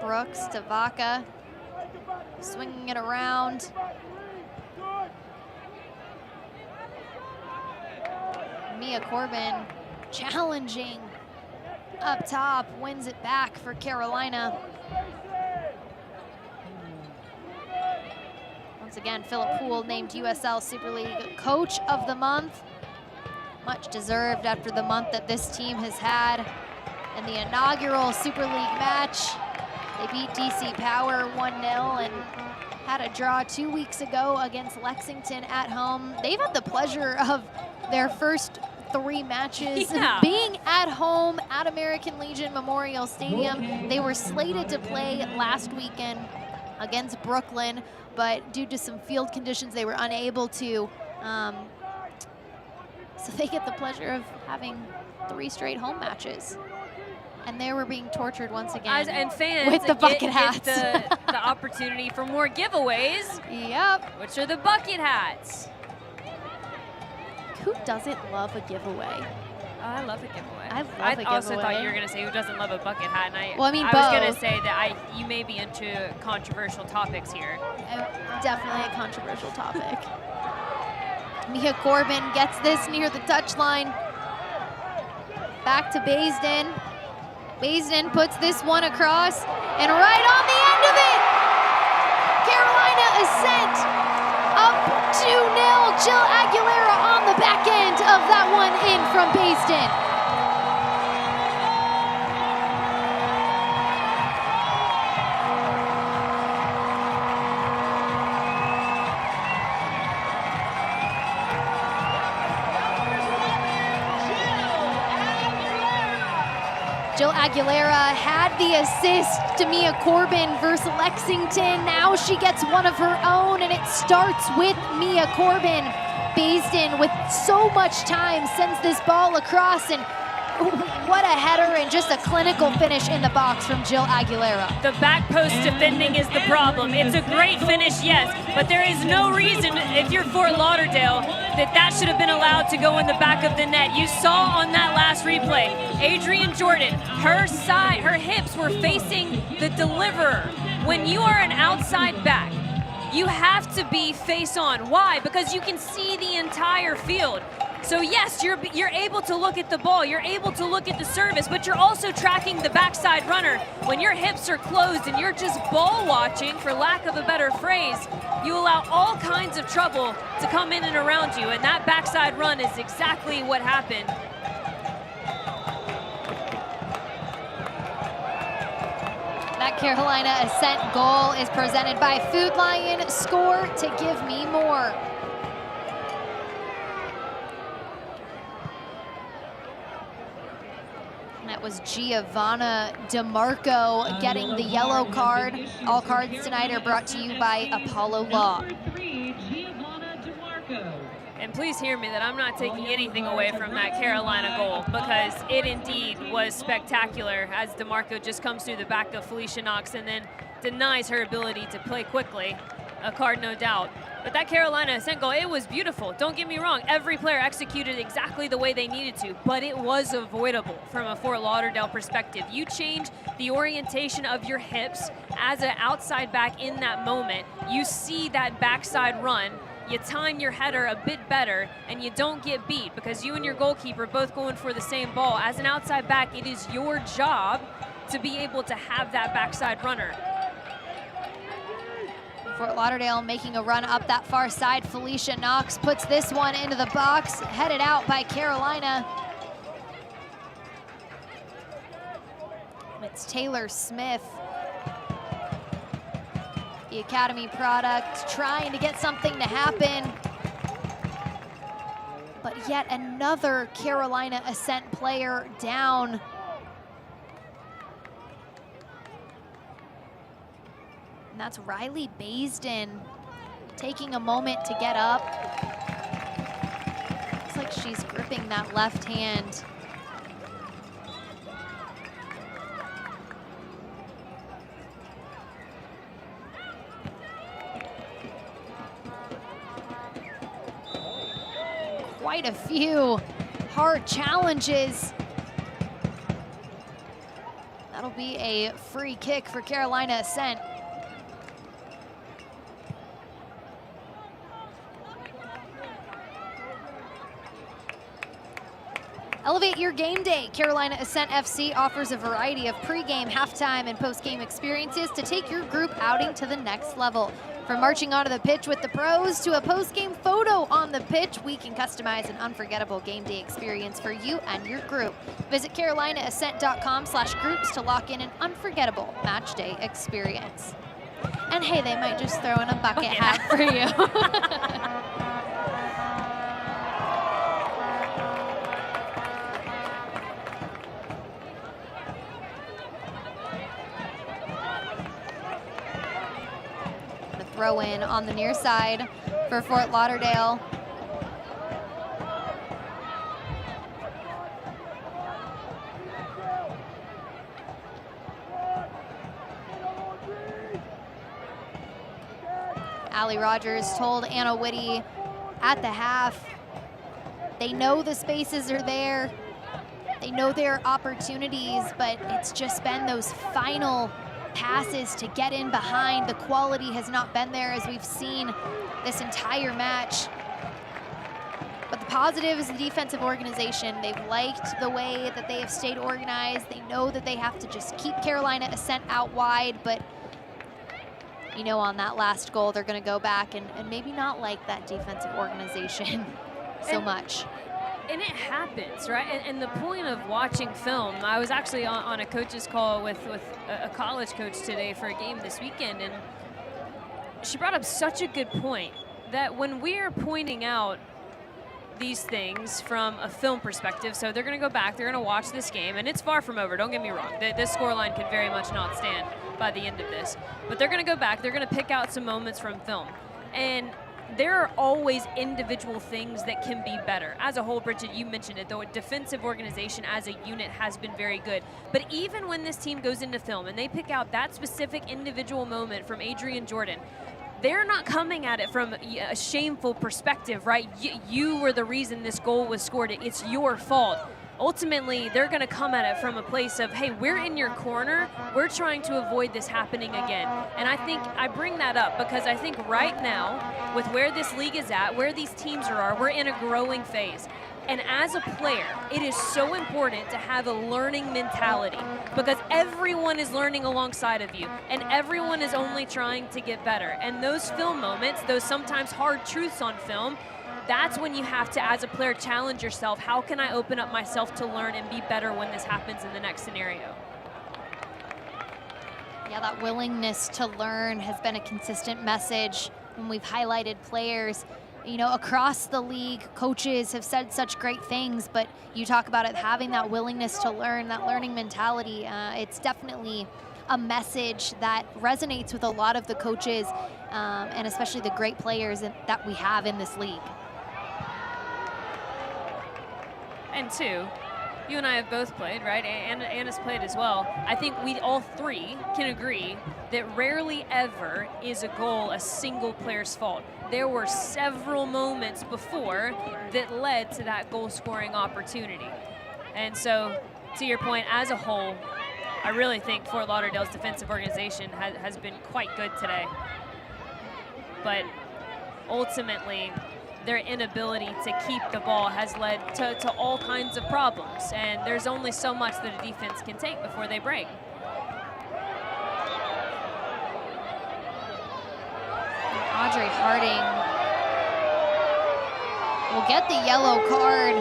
Brooks to Vaca, swinging it around. Mia Corbin challenging up top, wins it back for Carolina. Once again, Philip Poole named USL Super League Coach of the Month. Much deserved after the month that this team has had in the inaugural Super League match. They beat DC Power 1-0 and had a draw 2 weeks ago against Lexington at home. They've had the pleasure of their first 3 matches being at home at American Legion Memorial Stadium. They were slated to play last weekend against Brooklyn, but due to some field conditions, they were unable to. So they get the pleasure of having 3 straight home matches. And they were being tortured once again. And fans with the bucket hats. Get the opportunity for more giveaways. Yep. Which are the bucket hats. Who doesn't love a giveaway? Oh, I love a giveaway. I love a giveaway. I also thought you were going to say who doesn't love a bucket hat. And well, I mean, I was going to say that you may be into controversial topics here. Definitely a controversial topic. Mia Corbin gets this near the touchline. Back to Baisden. Baisden puts this one across, and right on the end of it, Carolina Ascent up 2-0. Jill Aguilera on the back end of that one in from Baisden. Jill Aguilera had the assist to Mia Corbin versus Lexington. Now she gets one of her own, and it starts with Mia Corbin. Baisden with so much time sends this ball across, and what a header and just a clinical finish in the box from Jill Aguilera. The back post defending is the problem. It's a great finish, yes, but there is no reason, if you're Fort Lauderdale, that should have been allowed to go in the back of the net. You saw on that last replay, Adrian Jordan, her hips were facing the deliverer. When you are an outside back, you have to be face on. Why? Because you can see the entire field. So yes, you're able to look at the ball, you're able to look at the service, but you're also tracking the backside runner. When your hips are closed and you're just ball watching, for lack of a better phrase, you allow all kinds of trouble to come in and around you, and that backside run is exactly what happened. That Carolina Ascent goal is presented by Food Lion. Score to give me more. That was Giovanna DeMarco getting the yellow card. All cards tonight are brought to you by Apollo Law. And please hear me that I'm not taking anything away from that Carolina goal, because it indeed was spectacular as DeMarco just comes through the back of Felicia Knox and then denies her ability to play quickly. A card, no doubt. But that Carolina Ascent goal, it was beautiful. Don't get me wrong, every player executed exactly the way they needed to, but it was avoidable from a Fort Lauderdale perspective. You change the orientation of your hips as an outside back in that moment. You see that backside run, you time your header a bit better, and you don't get beat because you and your goalkeeper both going for the same ball. As an outside back, it is your job to be able to have that backside runner. Fort Lauderdale making a run up that far side. Felicia Knox puts this one into the box, headed out by Carolina. It's Taylor Smith, the Academy product, trying to get something to happen. But yet another Carolina Ascent player down. And that's Riley Baisden taking a moment to get up. Looks like she's gripping that left hand. Quite a few hard challenges. That'll be a free kick for Carolina Ascent. Elevate your game day. Carolina Ascent FC offers a variety of pregame, halftime, and postgame experiences to take your group outing to the next level. From marching onto the pitch with the pros to a postgame photo on the pitch, we can customize an unforgettable game day experience for you and your group. Visit carolinaascent.com/groups to lock in an unforgettable match day experience. And hey, they might just throw in a bucket hat for you. Throw in on the near side for Fort Lauderdale. Allie Rogers told Anna Whitty at the half, they know the spaces are there, they know there are opportunities, but it's just been those final passes to get in behind. The quality has not been there, as we've seen this entire match. But the positive is the defensive organization. They've liked the way that they have stayed organized. They know that they have to just keep Carolina Ascent out wide, but you know, on that last goal, they're going to go back and maybe not like that defensive organization so much. And it happens, right? And the point of watching film, I was actually on a coach's call with a college coach today for a game this weekend, and she brought up such a good point that when we're pointing out these things from a film perspective. So they're going to go back, they're going to watch this game, and it's far from over, don't get me wrong. This scoreline could very much not stand by the end of this. But they're going to go back, they're going to pick out some moments from film. And there are always individual things that can be better. As a whole, Bridget, you mentioned it, the defensive organization as a unit has been very good. But even when this team goes into film and they pick out that specific individual moment from Adrian Jordan, they're not coming at it from a shameful perspective, right? You were the reason this goal was scored. It's your fault. Ultimately, they're going to come at it from a place of, hey, we're in your corner. We're trying to avoid this happening again. And I think I bring that up because I think right now, with where this league is at, where these teams are, we're in a growing phase. And as a player, it is so important to have a learning mentality because everyone is learning alongside of you and everyone is only trying to get better. And those film moments, those sometimes hard truths on film, that's when you have to, as a player, challenge yourself. How can I open up myself to learn and be better when this happens in the next scenario? Yeah, that willingness to learn has been a consistent message when we've highlighted players. You know, across the league, coaches have said such great things, but you talk about it having that willingness to learn, that learning mentality. It's definitely a message that resonates with a lot of the coaches and especially the great players that we have in this league. And two, you and I have both played, right? Anna's played as well. I think we all three can agree that rarely ever is a goal a single player's fault. There were several moments before that led to that goal-scoring opportunity. And so, to your point, as a whole, I really think Fort Lauderdale's defensive organization has been quite good today. But ultimately, their inability to keep the ball has led to all kinds of problems. And there's only so much that a defense can take before they break. Audrey Harding will get the yellow card.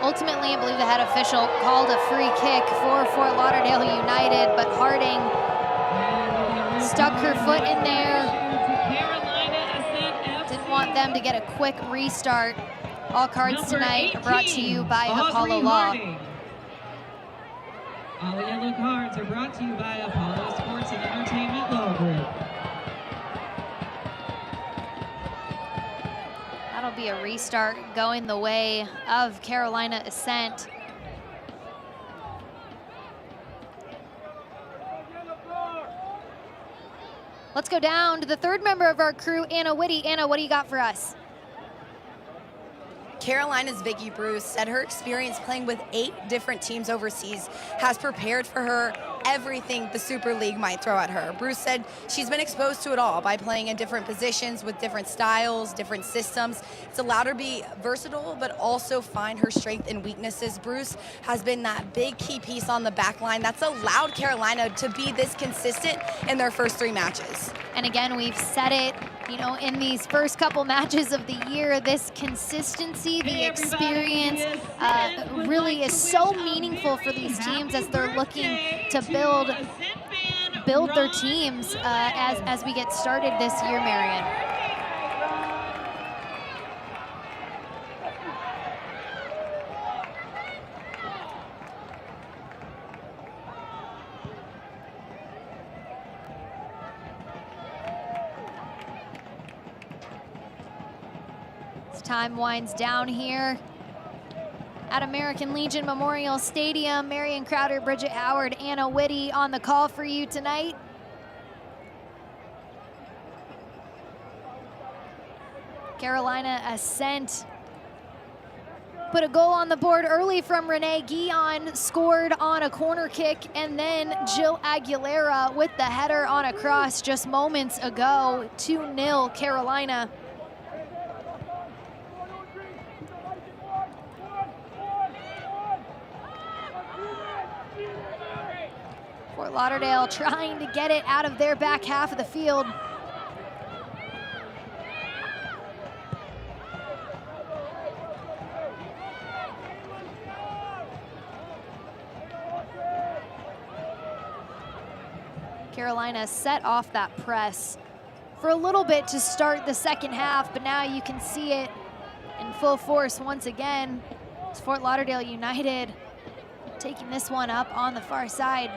Ultimately, I believe the head official called a free kick for Fort Lauderdale United, but Harding stuck her foot in there. Didn't want them to get a quick restart. All cards tonight are brought to you by Apollo Law. All yellow cards are brought to you by Apollo Sports and Entertainment Law Group. That'll be a restart going the way of Carolina Ascent. Let's go down to the third member of our crew, Anna Whitty. Anna, what do you got for us? Carolina's Vicky Bruce said her experience playing with 8 different teams overseas has prepared for her everything the Super League might throw at her. Bruce said she's been exposed to it all by playing in different positions with different styles, different systems. It's allowed her to be versatile, but also find her strength and weaknesses. Bruce has been that big key piece on the back line that's allowed Carolina to be this consistent in their first 3 matches. And again, we've said it, you know, in these first couple matches of the year, this consistency, the experience really is so meaningful for these teams as they're looking to build their teams as we get started this year, Marion. Time winds down here at American Legion Memorial Stadium. Marion Crowder, Bridget Howard, Anna Whitty on the call for you tonight. Carolina Ascent put a goal on the board early from Renee Guillon, scored on a corner kick, and then Jill Aguilera with the header on a cross just moments ago. 2-0 Carolina. Fort Lauderdale trying to get it out of their back half of the field. Carolina set off that press for a little bit to start the second half, but now you can see it in full force once again. It's Fort Lauderdale United taking this one up on the far side.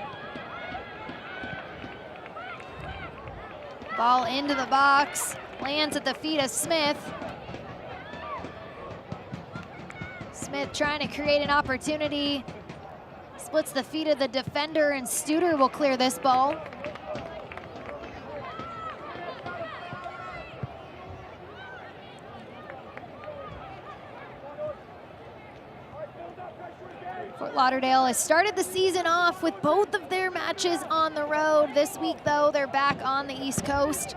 Ball into the box, lands at the feet of Smith. Smith trying to create an opportunity. Splits the feet of the defender, and Studer will clear this ball. Fort Lauderdale has started the season off with both of their matches on the road. This week, though, they're back on the East Coast.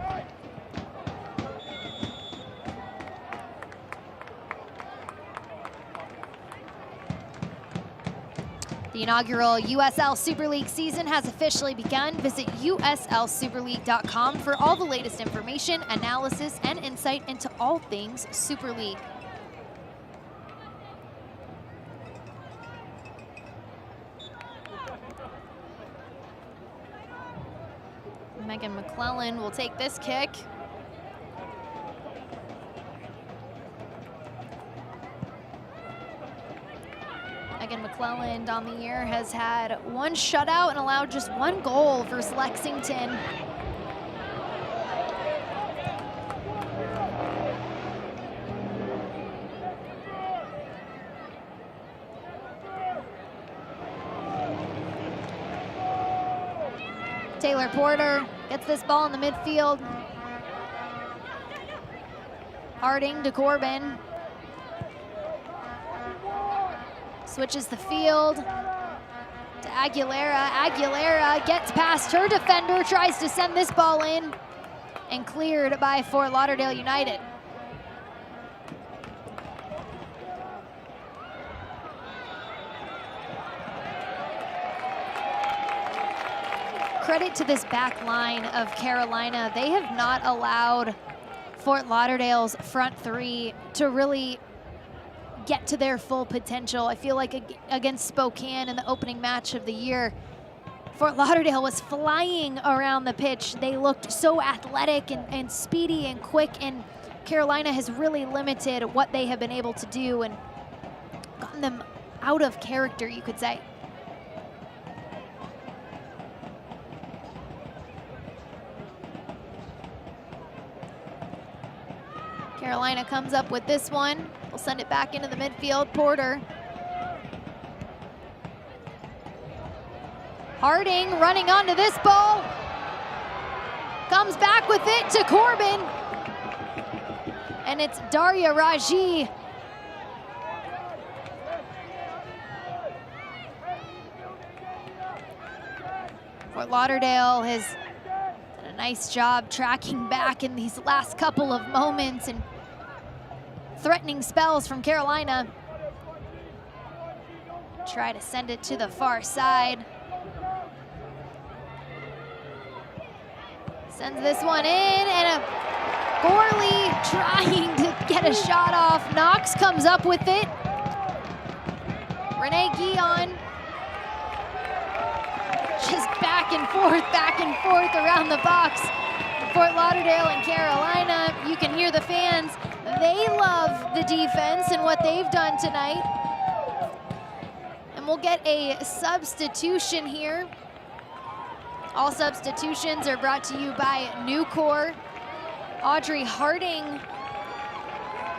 The inaugural USL Super League season has officially begun. Visit uslsuperleague.com for all the latest information, analysis, and insight into all things Super League. Megan McClellan will take this kick. Megan McClellan on the year has had one shutout and allowed just one goal versus Lexington. Taylor Porter gets this ball in the midfield. Harding to Corbin. Switches the field to Aguilera. Aguilera gets past her defender, tries to send this ball in, and cleared by Fort Lauderdale United. Credit to this back line of Carolina. They have not allowed Fort Lauderdale's front three to really get to their full potential. I feel like against Spokane in the opening match of the year, Fort Lauderdale was flying around the pitch. They looked so athletic and speedy and quick, and Carolina has really limited what they have been able to do and gotten them out of character, you could say. Carolina comes up with this one. We'll send it back into the midfield. Porter. Harding running onto this ball. Comes back with it to Corbin. And it's Daria Raji. Fort Lauderdale has done a nice job tracking back in these last couple of moments and threatening spells from Carolina. Try to send it to the far side. Sends this one in, and Gorley trying to get a shot off. Knox comes up with it. Renee Guillon. Just back and forth around the box. Fort Lauderdale and Carolina, you can hear the fans. They love the defense and what they've done tonight. And we'll get a substitution here. All substitutions are brought to you by Nucor. Audrey Harding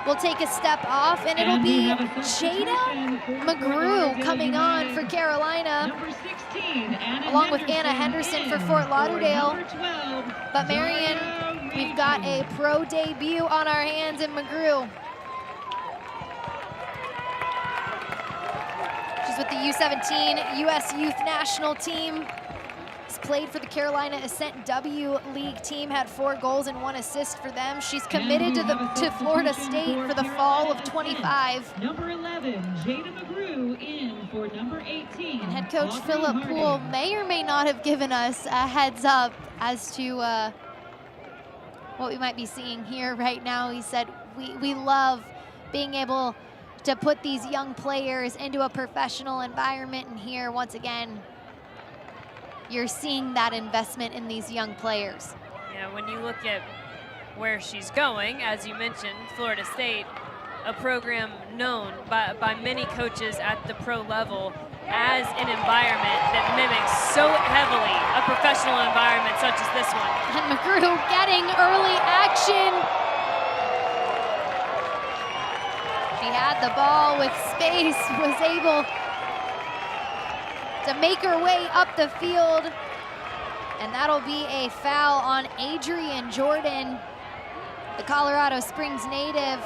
will take a step off, and it'll be Jada McGrew coming on for Carolina, along with Anna Henderson for Fort Lauderdale. But Marion, we've got a pro debut on our hands in McGrew. She's with the U17 US Youth National Team. She's played for the Carolina Ascent W League team, had 4 goals and 1 assist for them. She's committed to Florida State for the fall of 25. Number 11, Jada McGrew in for number 18. And head coach Philip Poole may or may not have given us a heads up as to what we might be seeing here right now. He said, we love being able to put these young players into a professional environment, and here, once again, you're seeing that investment in these young players. Yeah, when you look at where she's going, as you mentioned, Florida State, a program known by many coaches at the pro level as an environment that mimics so heavily a professional environment such as this one. And McGrew getting early action. She had the ball with space, was able to make her way up the field. And that'll be a foul on Adrian Jordan, the Colorado Springs native.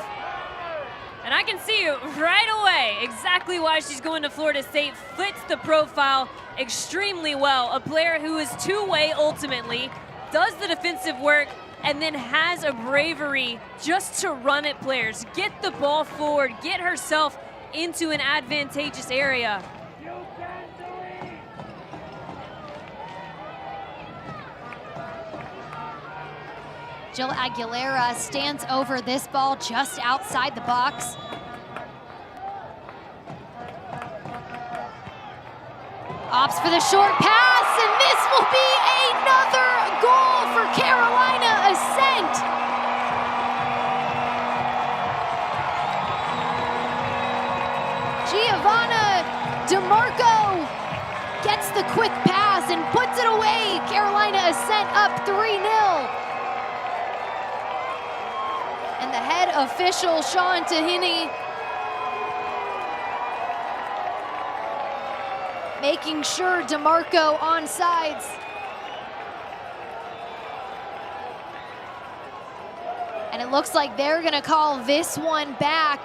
And I can see right away exactly why she's going to Florida State. Fits the profile extremely well. A player who is two-way ultimately, does the defensive work, and then has a bravery just to run at players, get the ball forward, get herself into an advantageous area. Jill Aguilera stands over this ball just outside the box. Opts for the short pass, and this will be another goal for Carolina Ascent. Giovanna DeMarco gets the quick pass and puts it away. Carolina Ascent up 3-0. And the head official, Sean Tahini, making sure DeMarco onside. And it looks like they're gonna call this one back.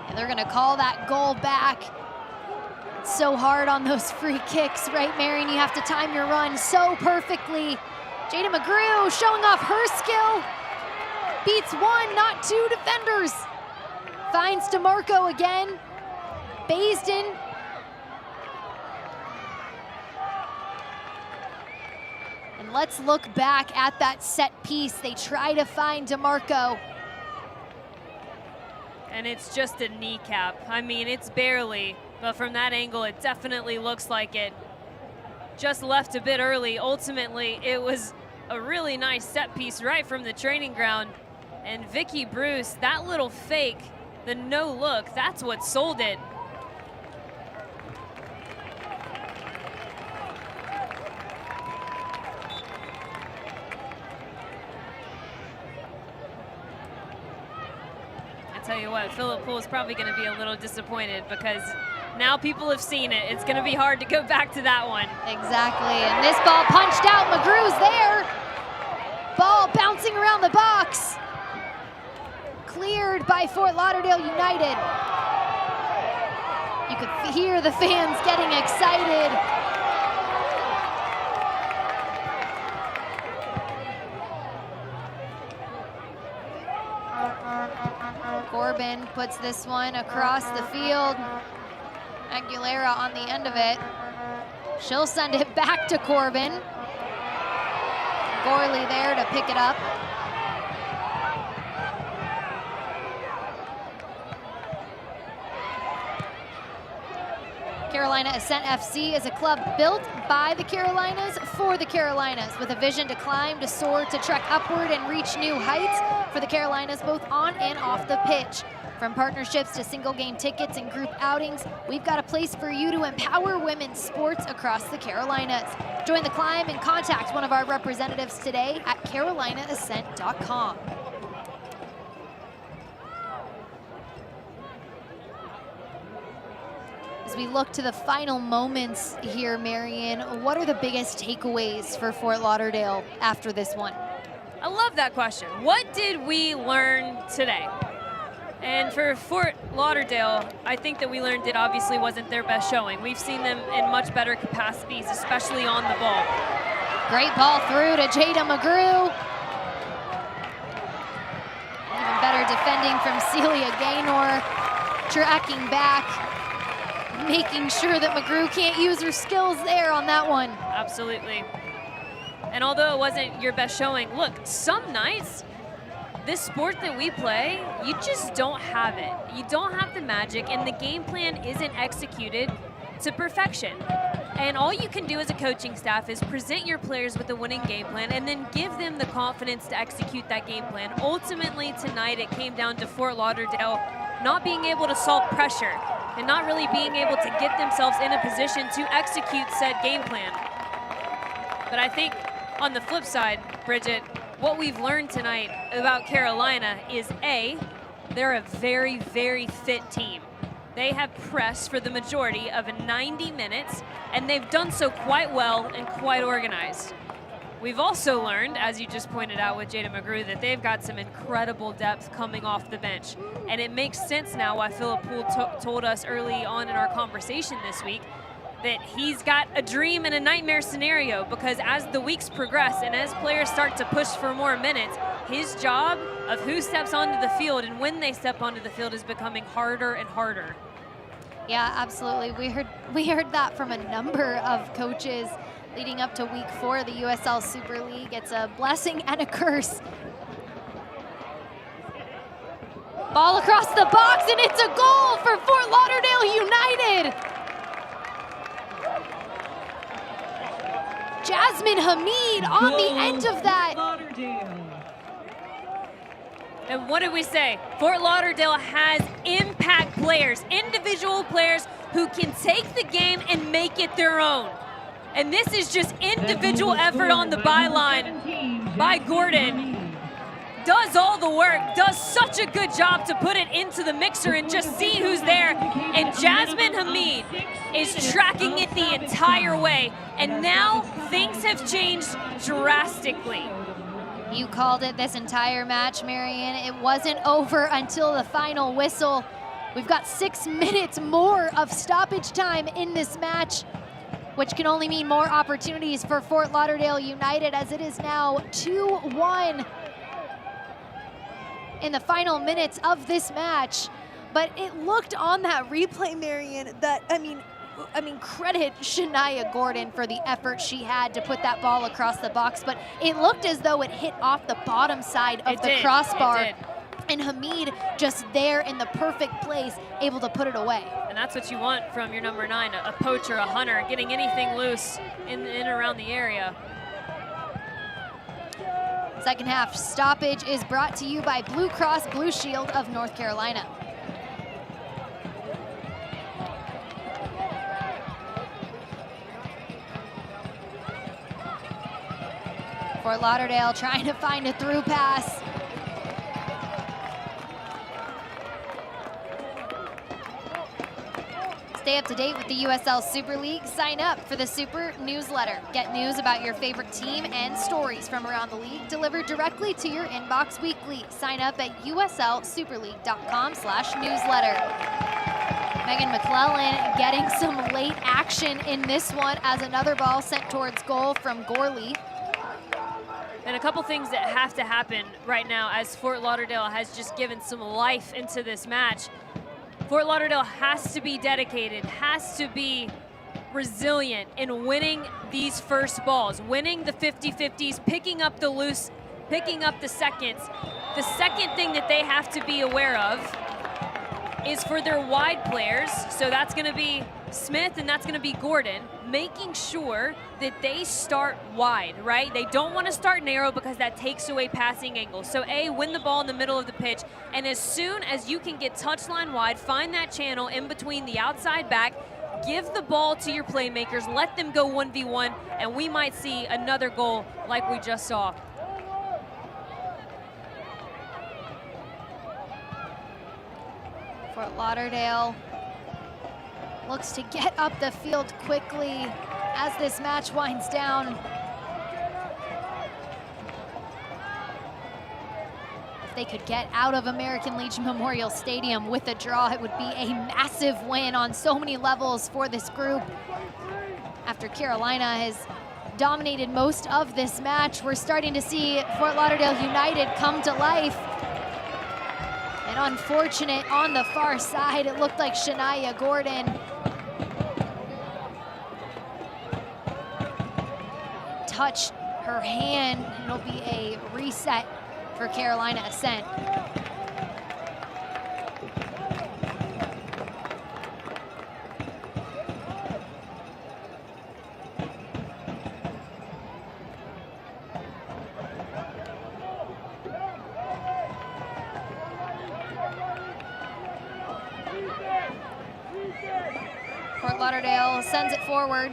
And they're gonna call that goal back. It's so hard on those free kicks, right, Marion? You have to time your run so perfectly. Jada McGrew showing off her skill. Beats one, not two defenders. Finds DeMarco again. Baisden. And let's look back at that set piece. They try to find DeMarco. And it's just a kneecap. I mean, it's barely, but from that angle, it definitely looks like it. Just left a bit early. Ultimately, it was a really nice set piece right from the training ground. And Vicky Bruce, that little fake, the no look, that's what sold it. I tell you what, Philip Poole is probably going to be a little disappointed because now people have seen it. It's going to be hard to go back to that one. Exactly, and this ball punched out. McGrew's there. Ball bouncing around the box. Cleared by Fort Lauderdale United. You could hear the fans getting excited. Corbin puts this one across the field. Aguilera on the end of it. She'll send it back to Corbin. Gorley there to pick it up. Carolina Ascent FC is a club built by the Carolinas for the Carolinas, with a vision to climb, to soar, to trek upward and reach new heights for the Carolinas, both on and off the pitch. From partnerships to single game tickets and group outings, we've got a place for you to empower women's sports across the Carolinas. Join the climb and contact one of our representatives today at carolinaascent.com. As we look to the final moments here, Marion, what are the biggest takeaways for Fort Lauderdale after this one? I love that question. What did we learn today? And for Fort Lauderdale, I think that we learned it obviously wasn't their best showing. We've seen them in much better capacities, especially on the ball. Great ball through to Jada McGrew. Even better defending from Celia Gaynor, tracking back, making sure that McGrew can't use her skills there on that one. Absolutely. And although it wasn't your best showing, look, some nights, this sport that we play, you just don't have it. You don't have the magic, and the game plan isn't executed to perfection. And all you can do as a coaching staff is present your players with a winning game plan and then give them the confidence to execute that game plan. Ultimately tonight it came down to Fort Lauderdale not being able to solve pressure and not really being able to get themselves in a position to execute said game plan. But I think on the flip side, Bridget, what we've learned tonight about Carolina is A, they're a very, very fit team. They have pressed for the majority of 90 minutes, and they've done so quite well and quite organized. We've also learned, as you just pointed out with Jada McGrew, that they've got some incredible depth coming off the bench. And it makes sense now why Philip Poole told us early on in our conversation this week that he's got a dream and a nightmare scenario, because as the weeks progress and as players start to push for more minutes, his job of who steps onto the field and when they step onto the field is becoming harder and harder. Yeah, absolutely. We heard that from a number of coaches leading up to week 4 of the USL Super League. It's a blessing and a curse. Ball across the box, and it's a goal for Fort Lauderdale United. Jasmine Hamid on the end of that. And what did we say? Fort Lauderdale has impact players, individual players who can take the game and make it their own. And this is just individual effort on the byline by Gordon. Does all the work, does such a good job to put it into the mixer and just see who's there. And Jasmine Hamid is tracking it the entire way. And now things have changed drastically. You called it this entire match, Marion. It wasn't over until the final whistle. We've got 6 minutes more of stoppage time in this match, which can only mean more opportunities for Fort Lauderdale United, as it is now 2-1 in the final minutes of this match. But it looked on that replay, Marion, that, I mean, credit Shania Gordon for the effort she had to put that ball across the box, but it looked as though it hit off the bottom side of the crossbar. And Hamid just there in the perfect place, able to put it away. And that's what you want from your number 9, a poacher, a hunter, getting anything loose in and around the area. Second half stoppage is brought to you by Blue Cross Blue Shield of North Carolina. Fort Lauderdale trying to find a through pass. Stay up to date with the USL Super League. Sign up for the Super newsletter. Get news about your favorite team and stories from around the league delivered directly to your inbox weekly. Sign up at uslsuperleague.com/newsletter. Megan McClellan getting some late action in this one as another ball sent towards goal from Gorley. And a couple things that have to happen right now as Fort Lauderdale has just given some life into this match. Fort Lauderdale has to be dedicated, has to be resilient in winning these first balls, winning the 50-50s, picking up the loose, picking up the seconds. The second thing that they have to be aware of is for their wide players, so that's gonna be Smith and that's gonna be Gordon, making sure that they start wide, right? They don't wanna start narrow because that takes away passing angles. So A, win the ball in the middle of the pitch, and as soon as you can get touchline wide, find that channel in between the outside back, give the ball to your playmakers, let them go 1v1, and we might see another goal like we just saw. Fort Lauderdale looks to get up the field quickly as this match winds down. If they could get out of American Legion Memorial Stadium with a draw, it would be a massive win on so many levels for this group. After Carolina has dominated most of this match, we're starting to see Fort Lauderdale United come to life. And unfortunate on the far side, it looked like Shania Gordon touched her hand. It'll be a reset for Carolina Ascent. Fort Lauderdale sends it forward,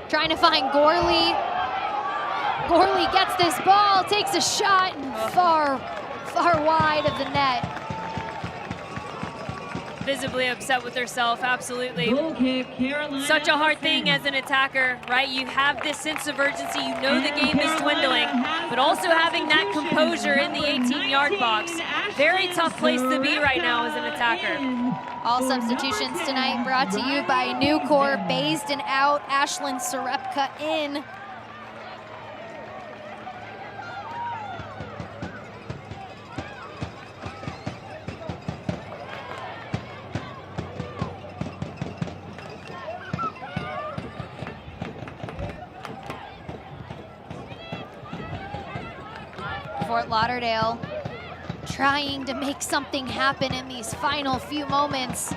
trying to find Gorley. Gorley gets this ball, takes a shot, and far wide of the net. Visibly upset with herself, absolutely. Goal kick, Carolina. Such a hard thing as an attacker, right? You have this sense of urgency, you know the game is dwindling, but also having that composure in the 18-yard box. Very tough place to be right now as an attacker. All substitutions tonight brought to you by Nucor. Baisden out, Ashlyn Sarepka in. Fort Lauderdale trying to make something happen in these final few moments.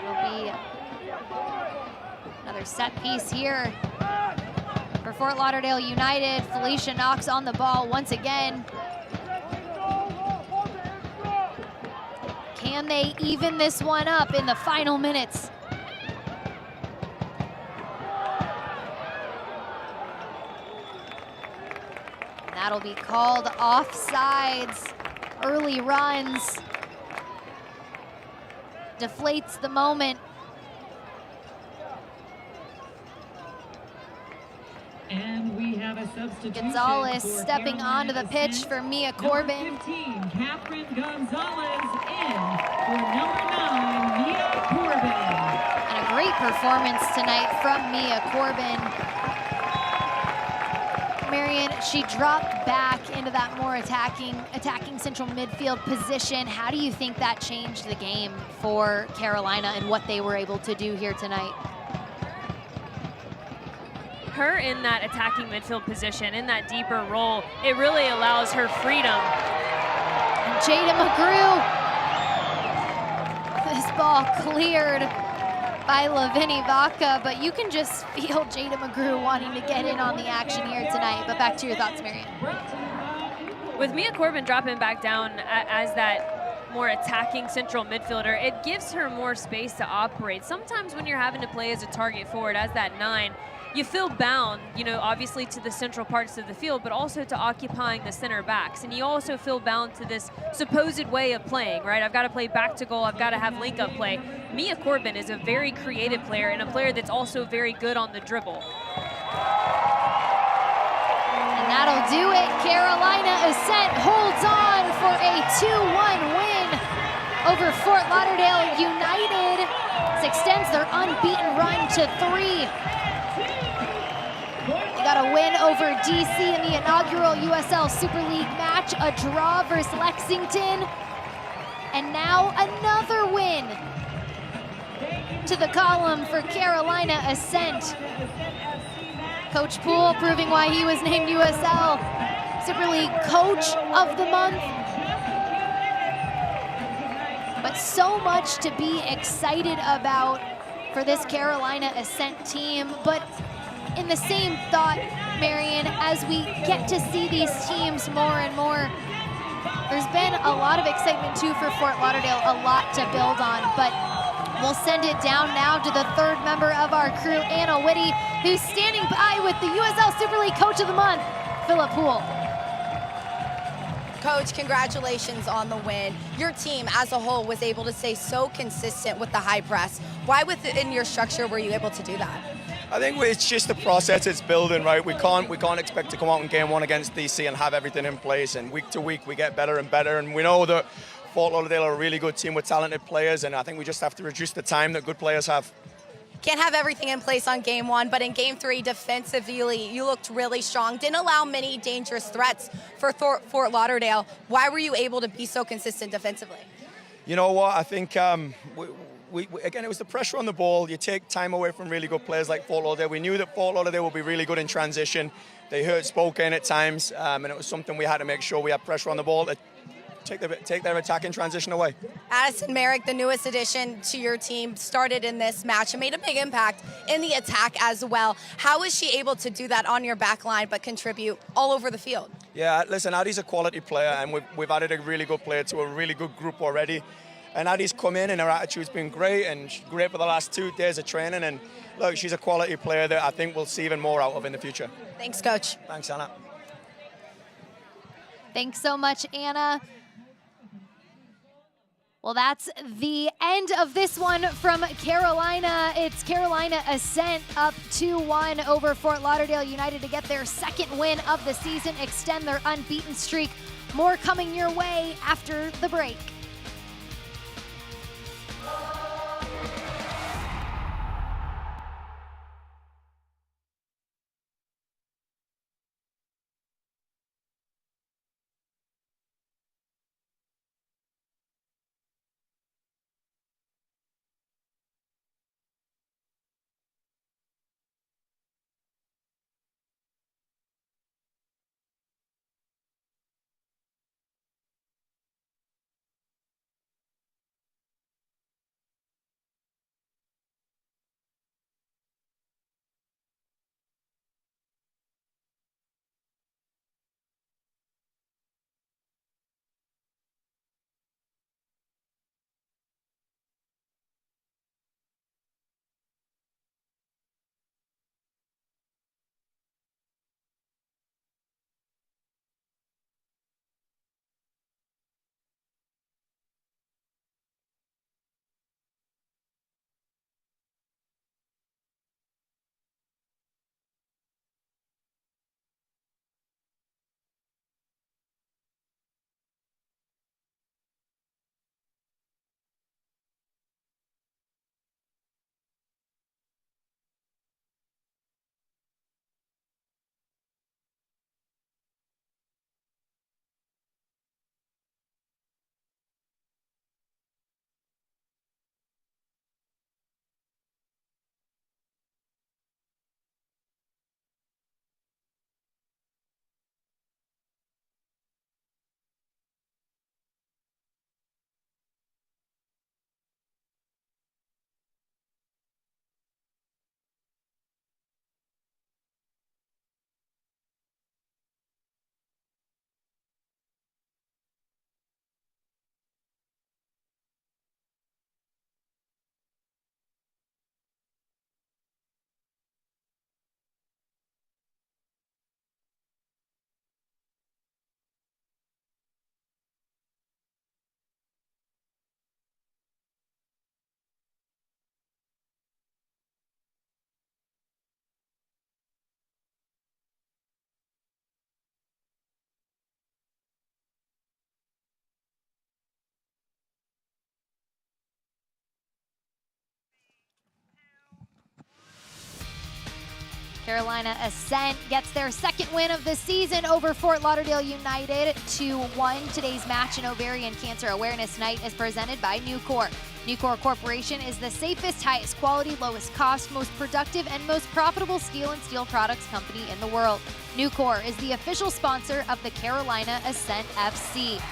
Will be another set piece here for Fort Lauderdale United. Felicia Knox on the ball once again. Can they even this one up in the final minutes? That'll be called offsides. Early runs. Deflates the moment. And we have a substitution. Gonzalez stepping onto the pitch for Mia Corbin. 15, Catherine Gonzalez in for number 9, Mia Corbin. And a great performance tonight from Mia Corbin. Marion, she dropped back into that more attacking central midfield position. How do you think that changed the game for Carolina and what they were able to do here tonight? Her in that attacking midfield position, in that deeper role, it really allows her freedom. And Jada McGrew, this ball cleared by Lavinia Vaca, but you can just feel Jada McGrew wanting to get in on the action here tonight. But back to your thoughts, Marion. With Mia Corbin dropping back down as that more attacking central midfielder, it gives her more space to operate. Sometimes when you're having to play as a target forward, as that 9, you feel bound, you know, obviously to the central parts of the field, but also to occupying the center backs. And you also feel bound to this supposed way of playing, right? I've got to play back to goal, I've got to have link-up play. Mia Corbin is a very creative player and a player that's also very good on the dribble. And that'll do it. Carolina Ascent holds on for a 2-1 win over Fort Lauderdale United. This extends their unbeaten run to 3. They got a win over DC in the inaugural USL Super League match, a draw versus Lexington, and now another win to the column for Carolina Ascent. Coach Poole proving why he was named USL Super League Coach of the Month. But so much to be excited about for this Carolina Ascent team. But in the same thought, Marion, as we get to see these teams more and more, there's been a lot of excitement too for Fort Lauderdale, a lot to build on, but we'll send it down now to the 3rd member of our crew, Anna Whitty, who's standing by with the USL Super League Coach of the Month, Philip Poole. Coach, congratulations on the win. Your team as a whole was able to stay so consistent with the high press. Why within your structure were you able to do that? I think it's just the process it's building, right? We can't expect to come out in game 1 against DC and have everything in place, and week to week we get better and better, and we know that Fort Lauderdale are a really good team with talented players, and I think we just have to reduce the time that good players have. Can't have everything in place on game 1, but in game 3, defensively, you looked really strong. Didn't allow many dangerous threats for Fort Lauderdale. Why were you able to be so consistent defensively? You know what? I think again, it was the pressure on the ball. You take time away from really good players like Fort Lauderdale. We knew that Fort Lauderdale would be really good in transition. They hurt Spokane at times, and it was something we had to make sure we had pressure on the ball to take their attack and transition away. Addison Merrick, the newest addition to your team, started in this match and made a big impact in the attack as well. How is she able to do that on your back line but contribute all over the field? Yeah, listen, Addie's a quality player, and we've added a really good player to a really good group already. And Addie's come in and her attitude's been great, and great for the last 2 days of training. And look, she's a quality player that I think we'll see even more out of in the future. Thanks, Coach. Thanks, Anna. Thanks so much, Anna. Well, that's the end of this one from Carolina. It's Carolina Ascent up 2-1 over Fort Lauderdale United to get their second win of the season, extend their unbeaten streak. More coming your way after the break. Carolina Ascent gets their second win of the season over Fort Lauderdale United 2-1. Today's match and Ovarian Cancer Awareness Night is presented by Nucor. Nucor Corporation is the safest, highest quality, lowest cost, most productive, and most profitable steel and steel products company in the world. Nucor is the official sponsor of the Carolina Ascent FC.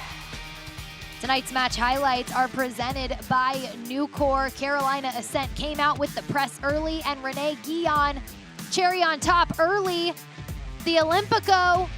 Tonight's match highlights are presented by Nucor. Carolina Ascent came out with the press early, and Renee Guillon cherry on top early. The Olympico.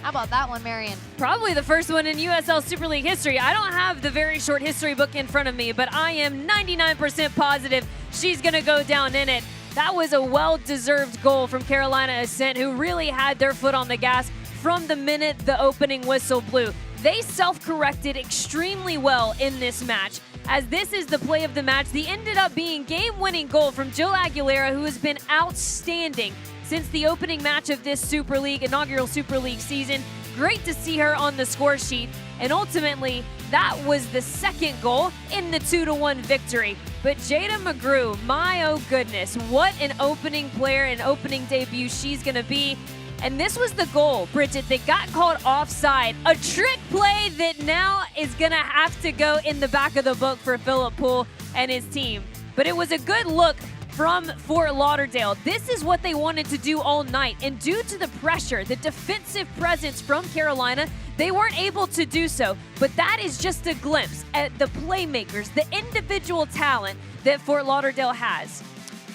How about that one, Marion? Probably the first one in USL Super League history. I don't have the very short history book in front of me, but I am 99% positive she's going to go down in it. That was a well-deserved goal from Carolina Ascent, who really had their foot on the gas from the minute the opening whistle blew. They self-corrected extremely well in this match, as this is the play of the match. The ended up being game-winning goal from Jill Aguilera, who has been outstanding since the opening match of this Super League, inaugural Super League season. Great to see her on the score sheet, and ultimately, that was the second goal in the 2-1 victory. But Jada McGrew, my oh goodness, what an opening player, an opening debut she's gonna be. And this was the goal, Bridget, that got called offside. A trick play that now is gonna have to go in the back of the book for Philip Poole and his team. But it was a good look from Fort Lauderdale. This is what they wanted to do all night, and due to the pressure, the defensive presence from Carolina, they weren't able to do so. But that is just a glimpse at the playmakers, the individual talent that Fort Lauderdale has.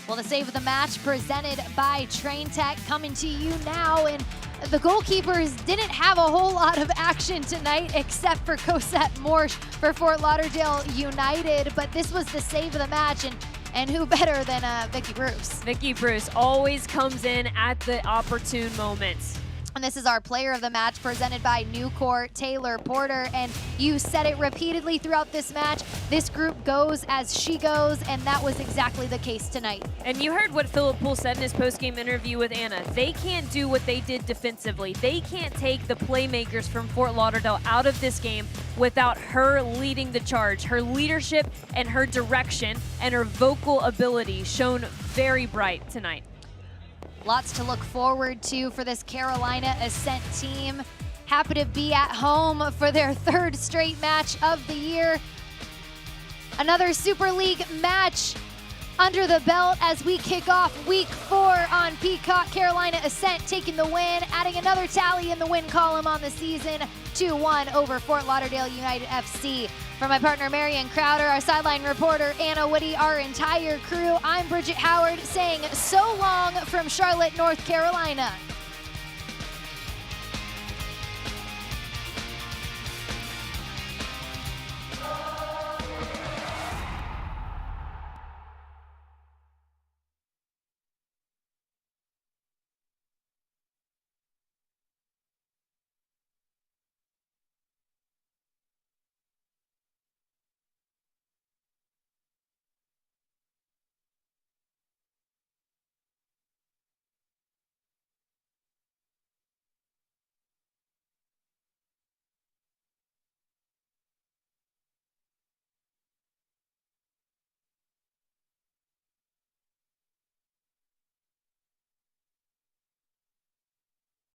Well, the save of the match presented by Train Tech coming to you now, and the goalkeepers didn't have a whole lot of action tonight except for Cosette Morsch for Fort Lauderdale United, but this was the save of the match, and who better than Vicky Bruce? Vicky Bruce always comes in at the opportune moments. And this is our player of the match presented by Newcourt, Taylor Porter. And you said it repeatedly throughout this match. This group goes as she goes, and that was exactly the case tonight. And you heard what Philip Poole said in his post-game interview with Anna. They can't do what they did defensively. They can't take the playmakers from Fort Lauderdale out of this game without her leading the charge. Her leadership and her direction and her vocal ability shone very bright tonight. Lots to look forward to for this Carolina Ascent team. Happy to be at home for their third straight match of the year. Another Super League match under the belt as we kick off week 4 on Peacock. Carolina Ascent taking the win, adding another tally in the win column on the season, 2-1 over Fort Lauderdale United FC. For my partner Marian Crowder, our sideline reporter Anna Woody, our entire crew, I'm Bridget Howard saying so long from Charlotte, North Carolina.